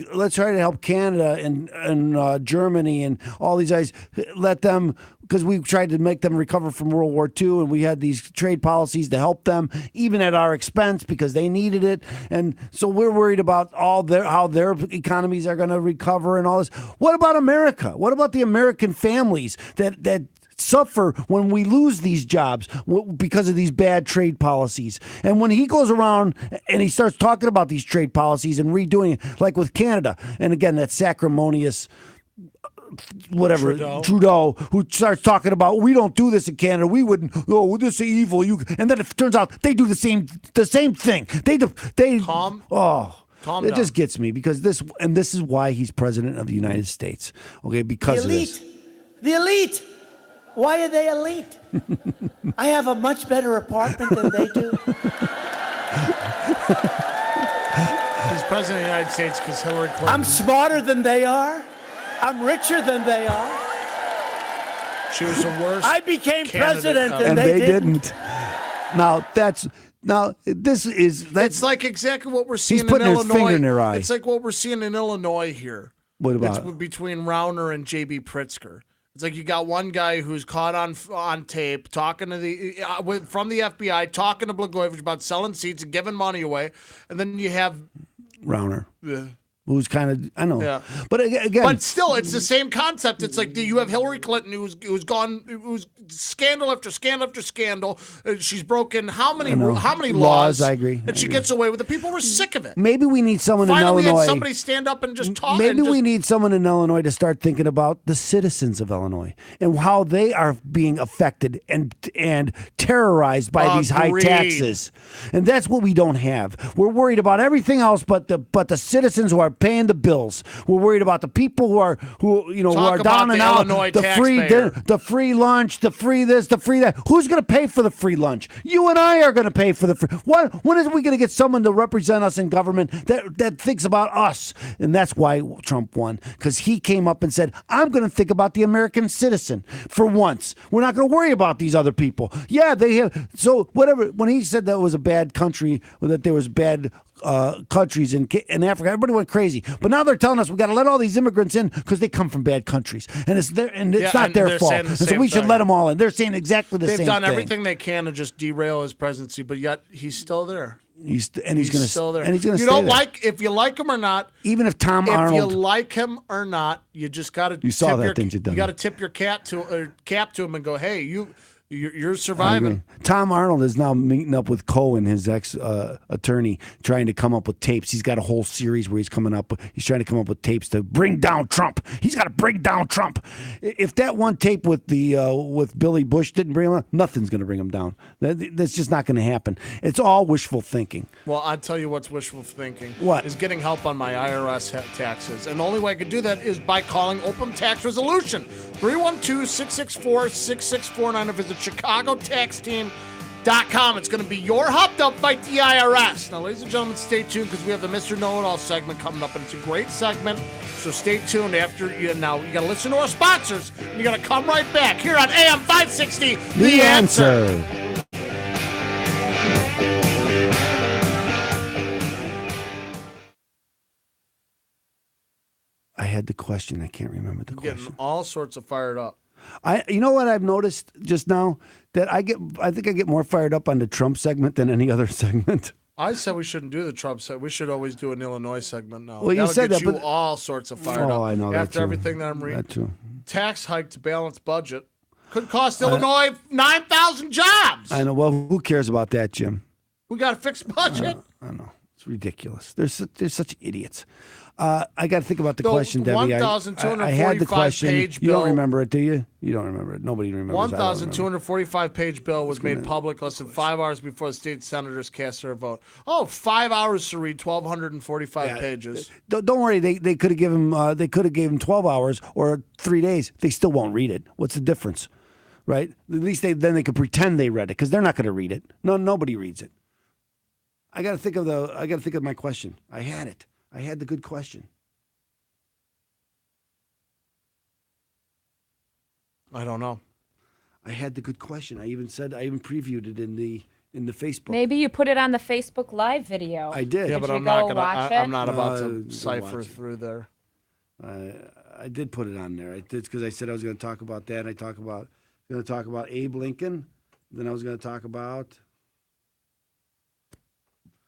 Canada and Germany and all these guys. Let them, because we tried to make them recover from World War II, and we had these trade policies to help them, even at our expense, because they needed it. And so we're worried about how their economies are going to recover and all this. What about America? What about the American families that suffer when we lose these jobs because of these bad trade policies? And when he goes around and he starts talking about these trade policies and redoing it, like with Canada, and again, that sanctimonious Trudeau, who starts talking about, we don't do this in Canada, we wouldn't, this is evil, and then it turns out they do the same thing. Calm down. Just gets me, because this is why he's president of the United States. Okay, because the elite. Why are they elite? I have a much better apartment than they do. He's president of the United States because Hillary Clinton. I'm smarter than they are. I'm richer than they are. She was the worst. I became candidate president and they didn't. It's like exactly what we're seeing he's putting in his Illinois. finger in their eye. It's like what we're seeing in Illinois here. What about it's between Rauner and J.B. Pritzker? It's like you got one guy who's caught on tape talking to from the FBI, talking to Blagojevich about selling seats and giving money away, and then you have Rauner, who's kind of, I know, yeah. But again, but still, it's the same concept. It's like you have Hillary Clinton who's scandal after scandal after scandal. She's broken how many laws? I agree. And she gets away with it. People were sick of it. Maybe we need someone Finally, in Illinois. we had somebody stand up and just talk. Maybe we need someone in Illinois to start thinking about the citizens of Illinois and how they are being affected and terrorized by these high taxes. And that's what we don't have. We're worried about everything else but the citizens who are paying the bills. We're worried about the people who are down and out. The free lunch, the free this, the free that. Who's going to pay for the free lunch? You and I are going to pay for the free. When is we going to get someone to represent us in government that thinks about us? And that's why Trump won, because he came up and said, I'm going to think about the American citizen for once. We're not going to worry about these other people. Yeah, they have. So whatever. When he said that was a bad country, or that there was bad countries in Africa, everybody went crazy. But now they're telling us we got to let all these immigrants in because they come from bad countries, and it's not their fault. And so we should let them all in. They're saying exactly the same thing. They've done everything they can to just derail his presidency, but yet he's still there. He's still there. And he's going to stay there. If you like him or not. Even if Tom Arnold. If you like him or not, you just got to. You saw that, didn't you? You got to tip your cap to him and go, hey, You're surviving. Tom Arnold is now meeting up with Cohen, his ex-attorney, trying to come up with tapes. He's got a whole series where he's trying to come up with tapes to bring down Trump. He's got to bring down Trump. If that one tape with Billy Bush didn't bring him down, nothing's going to bring him down. That's just not going to happen. It's all wishful thinking. Well, I'll tell you what's wishful thinking. What? Is getting help on my IRS taxes. And the only way I could do that is by calling Open Tax Resolution. 312-664-6649 or visit ChicagoTaxTeam.com. It's going to be your hub to fight the IRS. Now, ladies and gentlemen, stay tuned because we have the Mr. Know-It-All segment coming up, and it's a great segment. So stay tuned after you. Now, you got to listen to our sponsors. You got to come right back here on AM 560. The Answer. I had the question. I can't remember the question. Getting all sorts of fired up. You know what I've noticed just now? That I think I get more fired up on the Trump segment than any other segment. I said we shouldn't do the Trump segment. We should always do an Illinois segment now. Well, you said get that, you but all sorts of fired up. I know that After too. everything that I'm reading. That too. Tax hike to balance budget could cost Illinois 9,000 jobs. I know. Well, who cares about that, Jim? We got a fixed budget. I know. It's ridiculous. They're such idiots. I got to think about the question, Debbie. I had the question. Page you bill. don't remember it, do you? You don't remember it. Nobody remembers. 1,245-page bill was made public less than 5 hours before the state senators cast their vote. 5 hours to read 1,245 pages. Don't worry. They could have given him. They could have gave him 12 hours or 3 days. They still won't read it. What's the difference, right? At least then they could pretend they read it because they're not going to read it. No, nobody reads it. I got to think of my question. I had it. I had the good question. I don't know. I had the good question. I even previewed it in the Facebook. Maybe you put it on the Facebook Live video. I did. Yeah, but I'm not about to cipher through there. I did put it on there. I did because I said I was going to talk about that. Going to talk about Abe Lincoln. Then I was going to talk about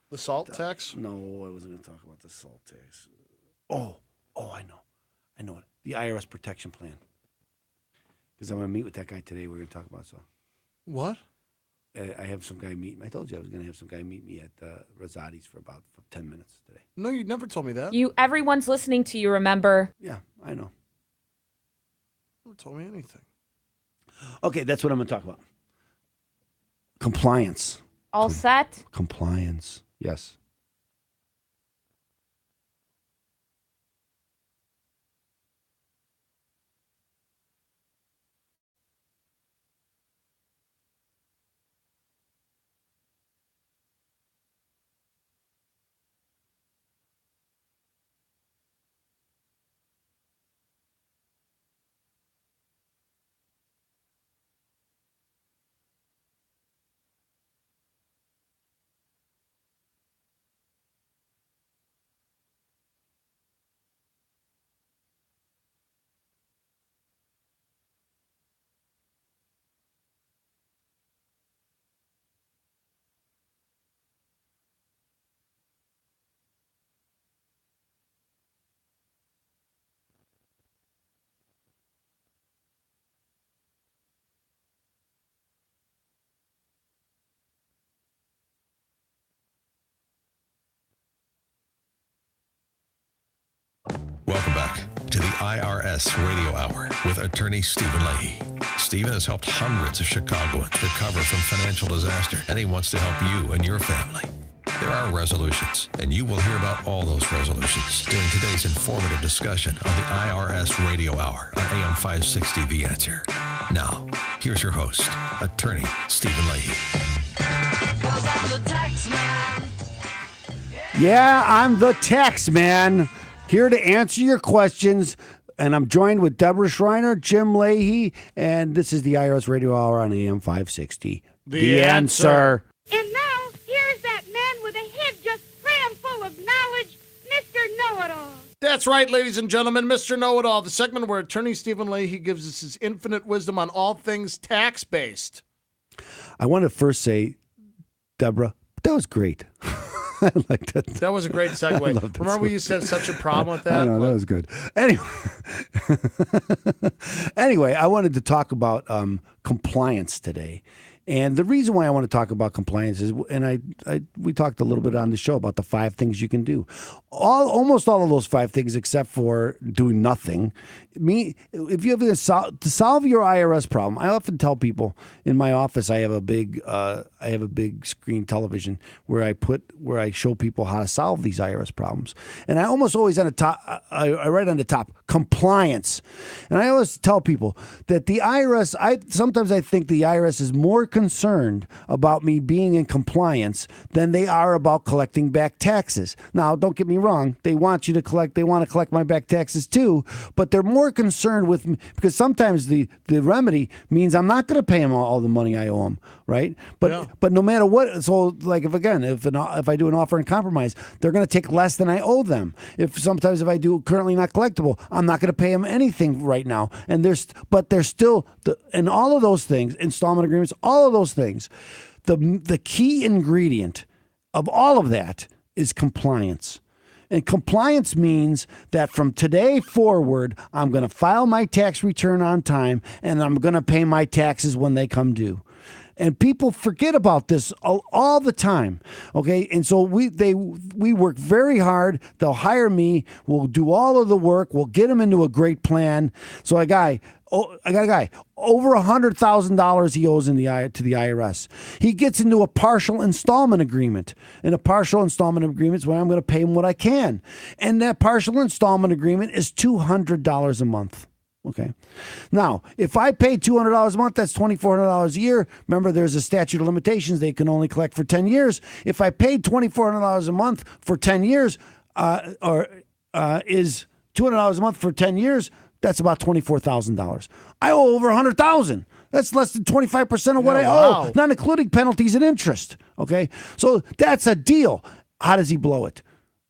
the SALT tax. No, I wasn't going to talk about the SALT tax. Oh, I know it. The IRS protection plan. Because I'm going to meet with that guy today. We're going to talk about so. What? I have some guy meet. I told you I was going to have some guy meet me at Rosati's for about 10 minutes today. No, you never told me that. Everyone's listening to you. Remember? Yeah, I know. You never told me anything. Okay, that's what I'm going to talk about. Compliance. All set? Compliance. Yes. Welcome back to the IRS Radio Hour with attorney Stephen Leahy. Stephen has helped hundreds of Chicagoans recover from financial disaster, and he wants to help you and your family. There are resolutions, and you will hear about all those resolutions during today's informative discussion on the IRS Radio Hour on AM 560 The Answer. Now, here's your host, attorney Stephen Leahy. Yeah, I'm the tax man. Here to answer your questions, and I'm joined with Deborah Schreiner, Jim Leahy, and this is the IRS Radio Hour on AM 560. The Answer. And now, here's that man with a head just crammed full of knowledge, Mr. Know-It-All. That's right, ladies and gentlemen, Mr. Know-It-All, the segment where attorney Stephen Leahy gives us his infinite wisdom on all things tax-based. I want to first say, Deborah, that was great. I like that. That was a great segue. Remember we used to have such a problem with that? I know, that was good. Anyway, I wanted to talk about compliance today. And the reason why I want to talk about compliance is, and we talked a little bit on the show about the 5 things you can do. Almost all of those 5 things, except for doing nothing. If you have to solve your IRS problem, I often tell people in my office I have a big screen television where I show people how to solve these IRS problems. And I almost always on the top, I write on the top compliance. And I always tell people that the IRS, sometimes I think the IRS is more concerned about me being in compliance than they are about collecting back taxes. Now, don't get me wrong, they want to collect my back taxes too, but they're more concerned with me because sometimes the remedy means I'm not going to pay them all the money I owe them, right? But no matter what, so like if I do an offer and compromise, they're going to take less than I owe them. If I do currently not collectible, I'm not going to pay them anything right now. And they're still and all of those things, installment agreements, all of those things, the key ingredient of all of that is compliance. And compliance means that from today forward, I'm going to file my tax return on time and I'm going to pay my taxes when they come due. And people forget about this all the time, okay? And so we work very hard. They'll hire me. We'll do all of the work. We'll get them into a great plan. So I got a guy over $100,000 he owes to the IRS. He gets into a partial installment agreement. And a partial installment agreement is where I'm going to pay him what I can. And that partial installment agreement is $200 a month. Okay. Now, if I pay $200 a month, that's $2,400 a year. Remember, there's a statute of limitations. They can only collect for 10 years. If I paid $2,400 a month for 10 years, is $200 a month for 10 years, that's about $24,000. I owe over $100,000. That's less than 25% of what I owe, not including penalties and interest. Okay. So that's a deal. How does he blow it?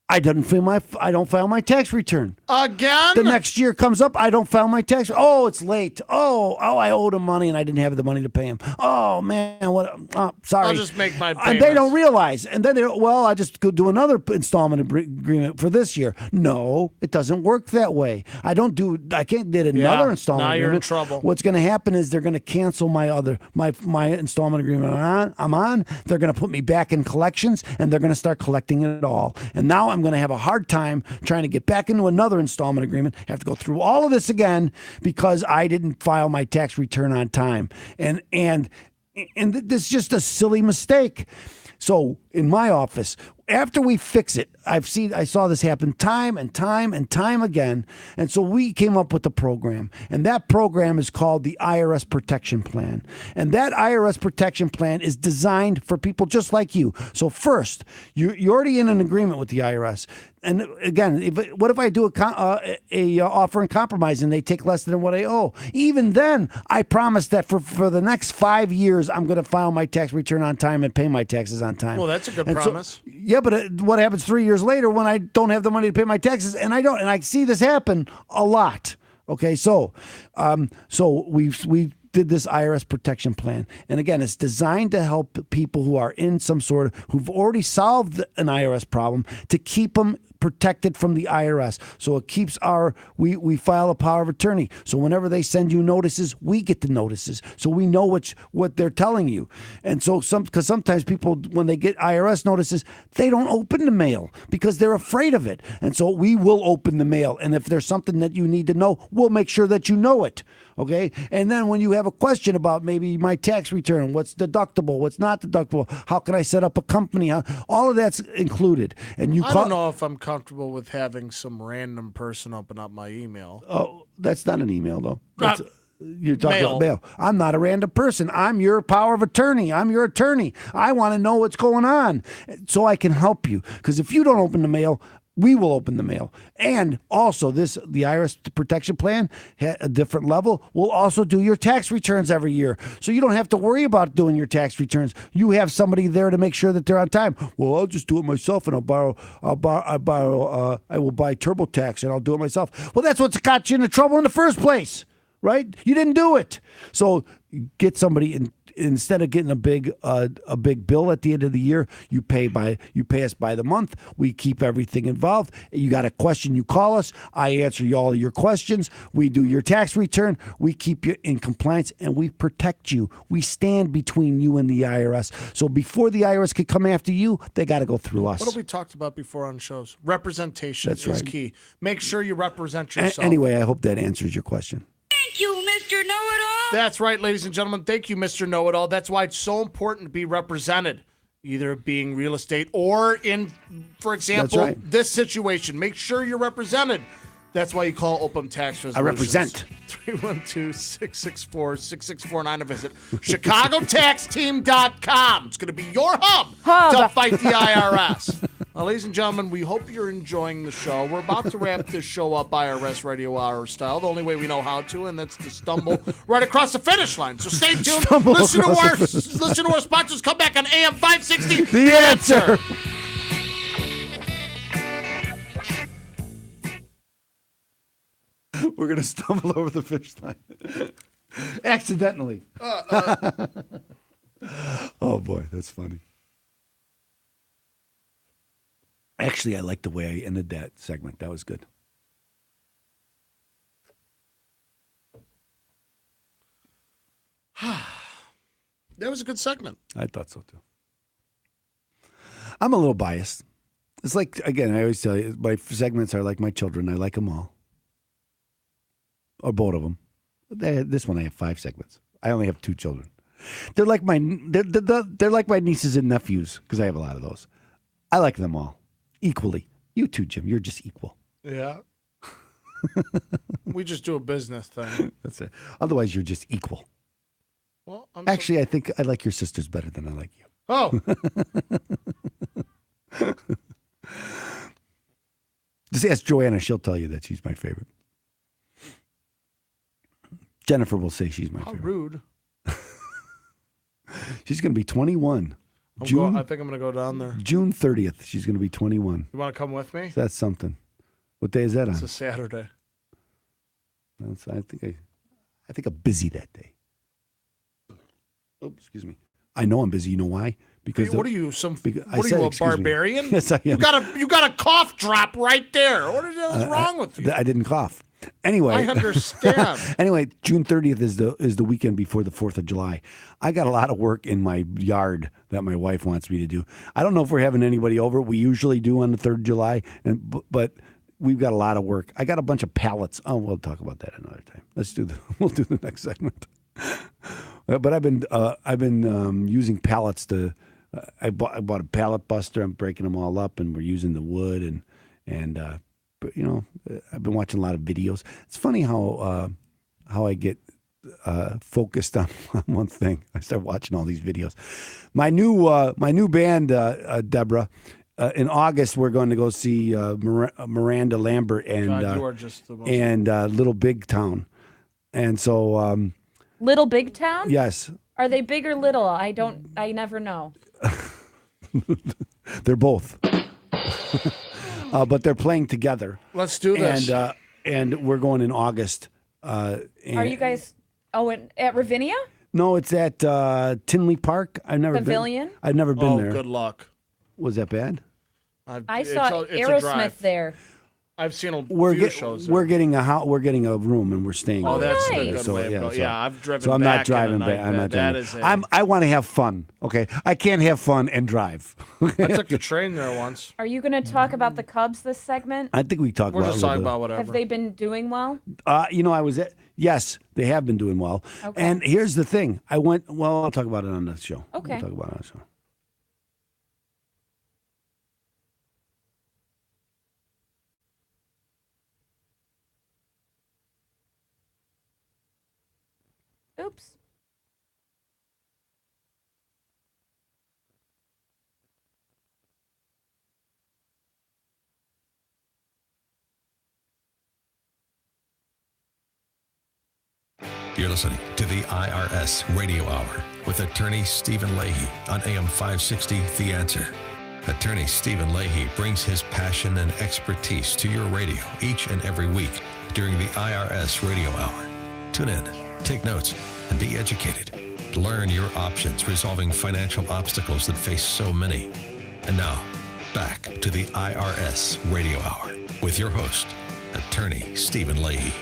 I don't file my tax return. Again? The next year comes up, I don't file my tax. Oh, it's late. Oh, I owed him money and I didn't have the money to pay him. Oh man, what? Oh, sorry. I'll just make my payments. And they don't realize. And then I just go do another installment agreement for this year. No, it doesn't work that way. I can't get another installment agreement. Now you're in trouble. What's going to happen is they're going to cancel my installment agreement I'm on. They're going to put me back in collections and they're going to start collecting it all. And now I'm going to have a hard time trying to get back into another installment agreement. Have to go through all of this again because I didn't file my tax return on time. And this is just a silly mistake. So in my office, after we fix it, I saw this happen time and time and time again. And so we came up with a program. And that program is called the IRS Protection Plan. And that IRS Protection Plan is designed for people just like you. So first, you're already in an agreement with the IRS. And again, what if I do a offer and compromise and they take less than what I owe? Even then, I promise that for the next 5 years, I'm going to file my tax return on time and pay my taxes on time. Well, that's a good promise. Yeah, but what happens 3 years later when I don't have the money to pay my taxes? And I see this happen a lot. Okay, so we did this IRS protection plan. And again, it's designed to help people who are in who've already solved an IRS problem to keep them protected from the IRS. So it keeps we file a power of attorney. So whenever they send you notices, we get the notices. So we know what they're telling you. And so because sometimes people, when they get IRS notices, they don't open the mail because they're afraid of it. And so we will open the mail. And if there's something that you need to know, we'll make sure that you know it. Okay. And then when you have a question about maybe my tax return, what's deductible, what's not deductible, how can I set up a company? All of that's included. And I don't know if I'm comfortable with having some random person open up my email. Oh, that's not an email though. You're talking about mail. I'm not a random person. I'm your power of attorney. I'm your attorney. I want to know what's going on so I can help you. Because if you don't open the mail, we will open the mail. And also the IRS protection plan, at a different level, will also do your tax returns every year. So you don't have to worry about doing your tax returns. You have somebody there to make sure that they're on time. Well, I'll just do it myself and I will buy TurboTax and I'll do it myself. Well, that's what's got you into trouble in the first place, right? You didn't do it. So get somebody instead of getting a big bill at the end of the year, you pay us by the month. We keep everything involved. You got a question, you call us. I answer all your questions. We do your tax return. We keep you in compliance, and we protect you. We stand between you and the IRS. So before the IRS could come after you, they got to go through us. What have we talked about before on shows? Representation That's is right. key. Make sure you represent yourself. Anyway, I hope that answers your question. Thank you, Mr. Know-It-All. That's right, ladies and gentlemen. Thank you, Mr. Know-It-All. That's why it's so important to be represented, either being real estate or in, for example, That's right. this situation. Make sure you're represented. That's why you call Open Tax Resolutions. I represent. 312-664-6649 to visit ChicagoTaxTeam.com. It's going to be your hub to fight the IRS. Now, ladies and gentlemen, we hope you're enjoying the show. We're about to wrap this show up IRS Radio Hour style, the only way we know how to, and that's to stumble right across the finish line. So stay tuned. Listen to our sponsors. Come back on AM 560. The Answer. We're going to stumble over the finish line. Accidentally. Oh, boy, that's funny. Actually, I like the way I ended that segment. That was good. That was a good segment. I thought so, too. I'm a little biased. It's like, again, I always tell you, my segments are like my children. I like them all. Or both of them. This one, I have 5 segments. I only have 2 children. They're like my nieces and nephews, because I have a lot of those. I like them all equally. You too, Jim. You're just equal. Yeah. We just do a business thing. That's it. Otherwise, you're just equal. Well, Actually, I think I like your sisters better than I like you. Oh. Just ask Joanna. She'll tell you that she's my favorite. Jennifer will say she's my How favorite. rude. She's going to be 21. I think I'm going to go down there. June 30th, she's going to be 21. You want to come with me? That's something. What day is that It's on? a Saturday. I think I'm busy that day. Oh, excuse me. I know I'm busy. You know why? Because What are you, a excuse me. barbarian? Yes, I am. You got a cough drop right there. What is wrong with you? I didn't cough. Anyway, I understand. Anyway, June 30th is the weekend before the 4th of July. I got a lot of work in my yard that my wife wants me to do. I don't know if we're having anybody over. We usually do on the 3rd of July, but we've got a lot of work. I got a bunch of pallets. Oh, we'll talk about that another time. We'll do the next segment. But I've been using pallets to. I bought a pallet buster. I'm breaking them all up, and we're using the wood and. But I've been watching a lot of videos. It's funny how I get focused on one thing. I start watching all these videos. My new band, Deborah. In August, we're going to go see Miranda Lambert and God, you are just the most... and Little Big Town. And so, Little Big Town? yes, Are they big or little? I never know. they're both. But they're playing together. Let's do this. And we're going in August. Are you guys at Ravinia? No, it's at Tinley Park. Pavilion? I've never been there. Good luck. Was that bad? I saw it's a Aerosmith drive. there. I've seen a few shows there. We're getting a room and we're staying. Oh, there. that's nice. a good way to go. Yeah, I've driven So I'm back not driving in a back. night. I'm not That driving. is I want to have fun. Okay, I can't have fun and drive. I took the train there once. Are you going to talk about the Cubs this segment? I think we talked We're about. just talking about whatever. Have they been doing well? I was at. Yes, they have been doing well. Okay. And here's the thing. I'll talk about it on the show. Okay. We'll talk about it on the show. Oops. You're listening to the IRS Radio Hour with attorney Stephen Leahy on AM 560 The Answer. Attorney Stephen Leahy brings his passion and expertise to your radio each and every week during the IRS Radio Hour. Tune in, take notes, and be educated. Learn your options, resolving financial obstacles that face so many. And now, back to the IRS Radio Hour with your host, Attorney Stephen Leahy.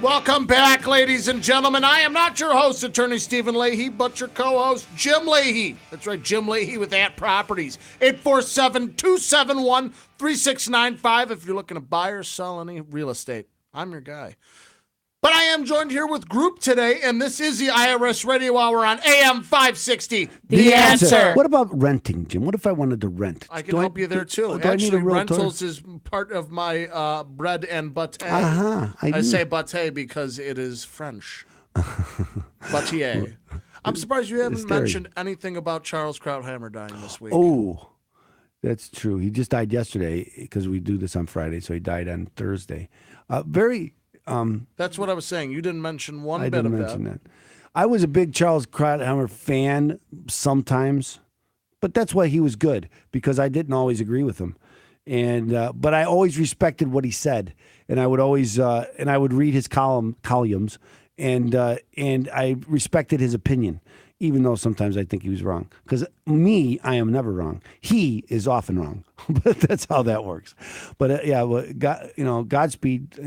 Welcome back, ladies and gentlemen. I am not your host, Attorney Stephen Leahy, but your co-host, Jim Leahy. That's right, Jim Leahy with Ant Properties. 847-271-3695 if you're looking to buy or sell any real estate. I'm your guy. But I am joined here with Group today, and this is the IRS Radio Hour on AM 560. The answer. What about renting, Jim? What if I wanted to rent? I can help you there, too. Do I need a Actually, realtor? rentals is part of my bread and butter. I say butter because it is French. Butter. I'm surprised you haven't mentioned anything about Charles Krauthammer dying this week. Oh, that's true. He just died yesterday because we do this on Friday, so he died on Thursday. That's what I was saying. You didn't mention one bit didn't of mention that. I was a big Charles Krauthammer fan sometimes, but that's why he was good, because I didn't always agree with him. And but I always respected what he said, and I would always and I would read his columns, and I respected his opinion, even though sometimes I think he was wrong. Because I am never wrong. He is often wrong, but that's how that works. But Godspeed.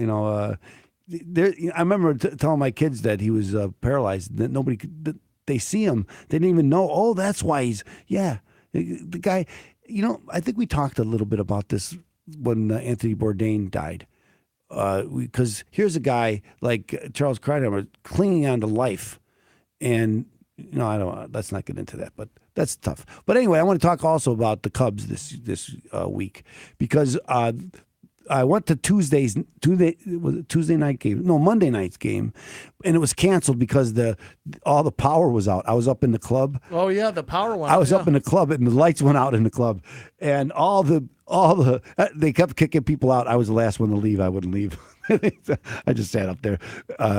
I remember telling my kids that he was paralyzed. That nobody could. They see him. They didn't even know. Oh, that's why he's. Yeah, the guy. I think we talked a little bit about this when Anthony Bourdain died. Because here's a guy like Charles Krauthammer clinging on to life, and I don't. Let's not get into that, but that's tough. But anyway, I want to talk also about the Cubs this week, because I went to Monday night's game, and it was canceled because all the power was out. I was up in the club. Oh yeah, the power went out. I was up in the club, and the lights went out in the club, and they kept kicking people out. I was the last one to leave. I wouldn't leave. I just sat up there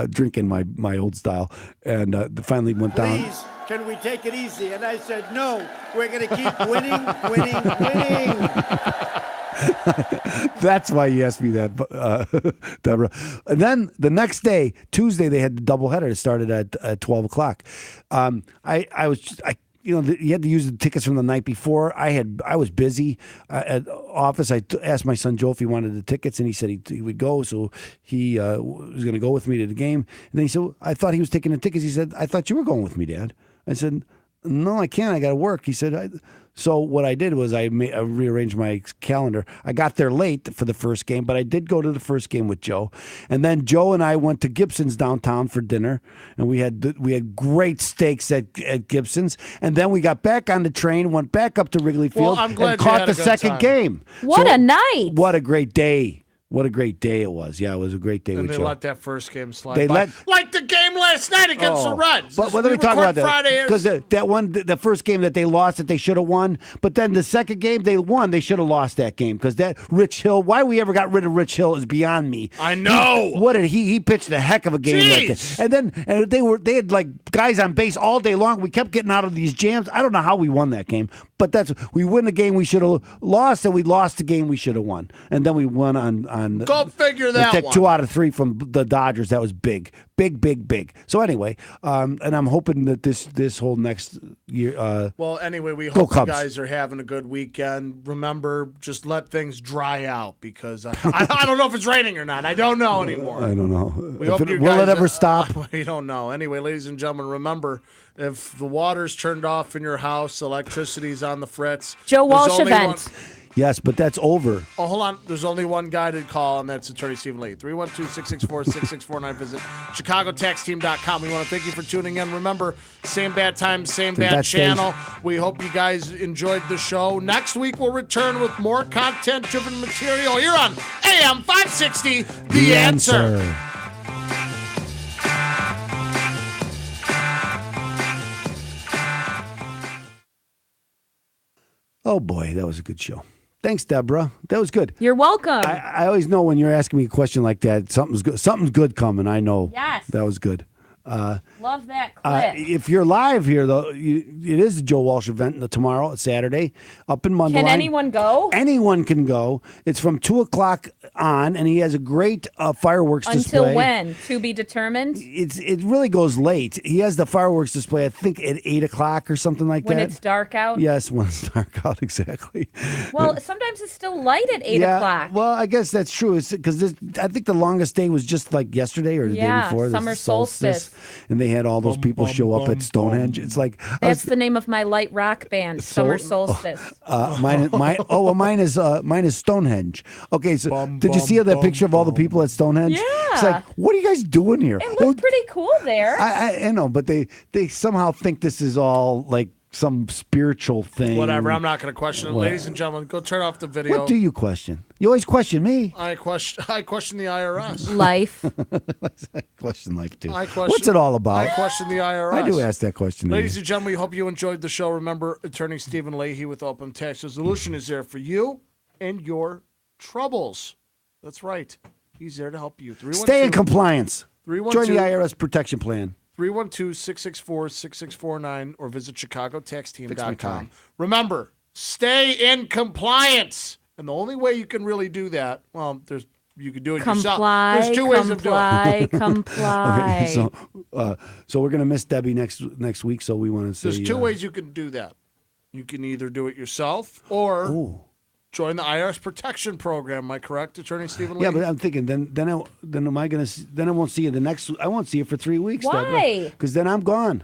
drinking my old style, and finally went down. Please, can we take it easy? And I said, no, we're going to keep winning. That's why you asked me that, Deborah. And then the next day, Tuesday, they had the doubleheader. It started at 12 o'clock. You had to use the tickets from the night before. I was busy at office. I asked my son Joe if he wanted the tickets, and he said he would go. So he was going to go with me to the game. And then he said, I thought he was taking the tickets. He said, I thought you were going with me, Dad. I said, no, I can't. I got to work. He said, So what I did was I rearranged my calendar. I got there late for the first game, but I did go to the first game with Joe. And then Joe and I went to Gibson's downtown for dinner, and we had great steaks at Gibson's. And then we got back on the train, went back up to Wrigley Field, I'm glad and you caught had the a good second time. game. What a night! What a great day. What a great day it was. Yeah, it was a great day And with they Joe. let that first game slide They by. let- like the game last night against the Reds. But let me talk about that, because that one, the first game that they lost, that they should have won. But then the second game they won, they should have lost that game, because that Rich Hill. Why we ever got rid of Rich Hill is beyond me. I know. He pitched a heck of a game right there. And then they had like guys on base all day long. We kept getting out of these jams. I don't know how we won that game, but we win the game we should have lost, and we lost the game we should have won, and then we won on. Go figure we that took one. 2 out of 3 from the Dodgers. That was big. So anyway, and I'm hoping that this whole next year. Well, anyway, we Go hope you Cubs. guys are having a good weekend. Remember, just let things dry out, because I don't know if it's raining or not. I don't know anymore. I don't know. Will Will it ever stop? We don't know. Anyway, ladies and gentlemen, remember, if the water's turned off in your house, electricity's on the fritz. Joe there's Walsh only event. Yes, but that's over. Oh, hold on. There's only one guy to call, and that's Attorney Stephen Lee. 312-664-6649. Visit ChicagoTaxTeam.com. We want to thank you for tuning in. Remember, same bad time, same bad That channel. We hope you guys enjoyed the show. Next week, we'll return with more content-driven material here on AM 560, The Answer. Oh, boy, that was a good show. Thanks, Deborah. That was good. You're welcome. I always know when you're asking me a question like that, something's good coming. I know. Yes. That was good. Love that clip. If you're live here, though, it is the Joe Walsh event tomorrow, Saturday, up in Mundelein. Can anyone go? Anyone can go. It's from 2 o'clock on, and he has a great fireworks display. Until when? To be determined? It really goes late. He has the fireworks display, I think, at 8 o'clock or something like When that. it's dark out? Yes, when it's dark out, exactly. Well, sometimes it's still light at 8 yeah, o'clock. well, I guess that's true. Because I think the longest day was just like yesterday or the day before. Summer the solstice. And they had all those people show up at Stonehenge. It's like That's the name of my light rock band, Summer Solstice. mine is Stonehenge. Okay, so did you see that picture of all the people at Stonehenge? Yeah. It's like, what are you guys doing here? It looked pretty cool there. I know, but they somehow think this is all like some spiritual thing. Whatever. I'm not going to question it. What? Ladies and gentlemen, go turn off the video. What do you question? You always question me. I question the IRS. Life. I question life too. I question, What's it all about? I question the IRS. I do ask that question. Ladies and gentlemen, we hope you enjoyed the show. Remember, Attorney Stephen Leahy with Open Tax Resolution is there for you and your troubles. That's right. He's there to help you. Stay in compliance. 312 Join the IRS protection plan. 312-664-6649 or visit ChicagoTaxTeam.com. Remember, stay in compliance. And the only way you can really do that, well, you can do it yourself. There's two ways of doing it. Comply. Okay, so we're gonna miss Debbie next week. So we want to say There's two ways you can do that. You can either do it yourself or join the IRS protection program. Am I correct, Attorney Stephen Leahy? Yeah, but I'm thinking then I won't see you I won't see you for 3 weeks. Why? Because then I'm gone.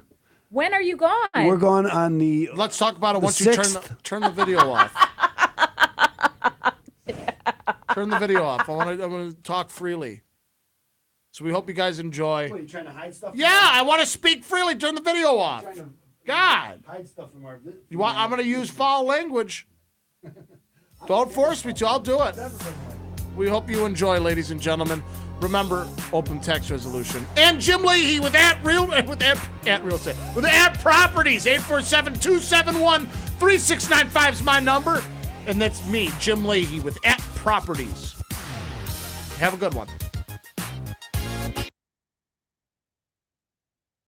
When are you gone? We're gone on the. Let's talk about it once you 6th. turn the video off. Turn the video off. I want to talk freely. So we hope you guys enjoy. What, are you trying to hide stuff? Yeah, I want to speak freely. Turn the video off. God. Hide stuff from our. I'm going to use foul language. Don't force me to. I'll do it. We hope you enjoy, ladies and gentlemen. Remember, Open Tax Resolution. And Jim Leahy with at Properties. 847-271-3695 is my number. And that's me, Jim Leahy with at Properties. Have a good one.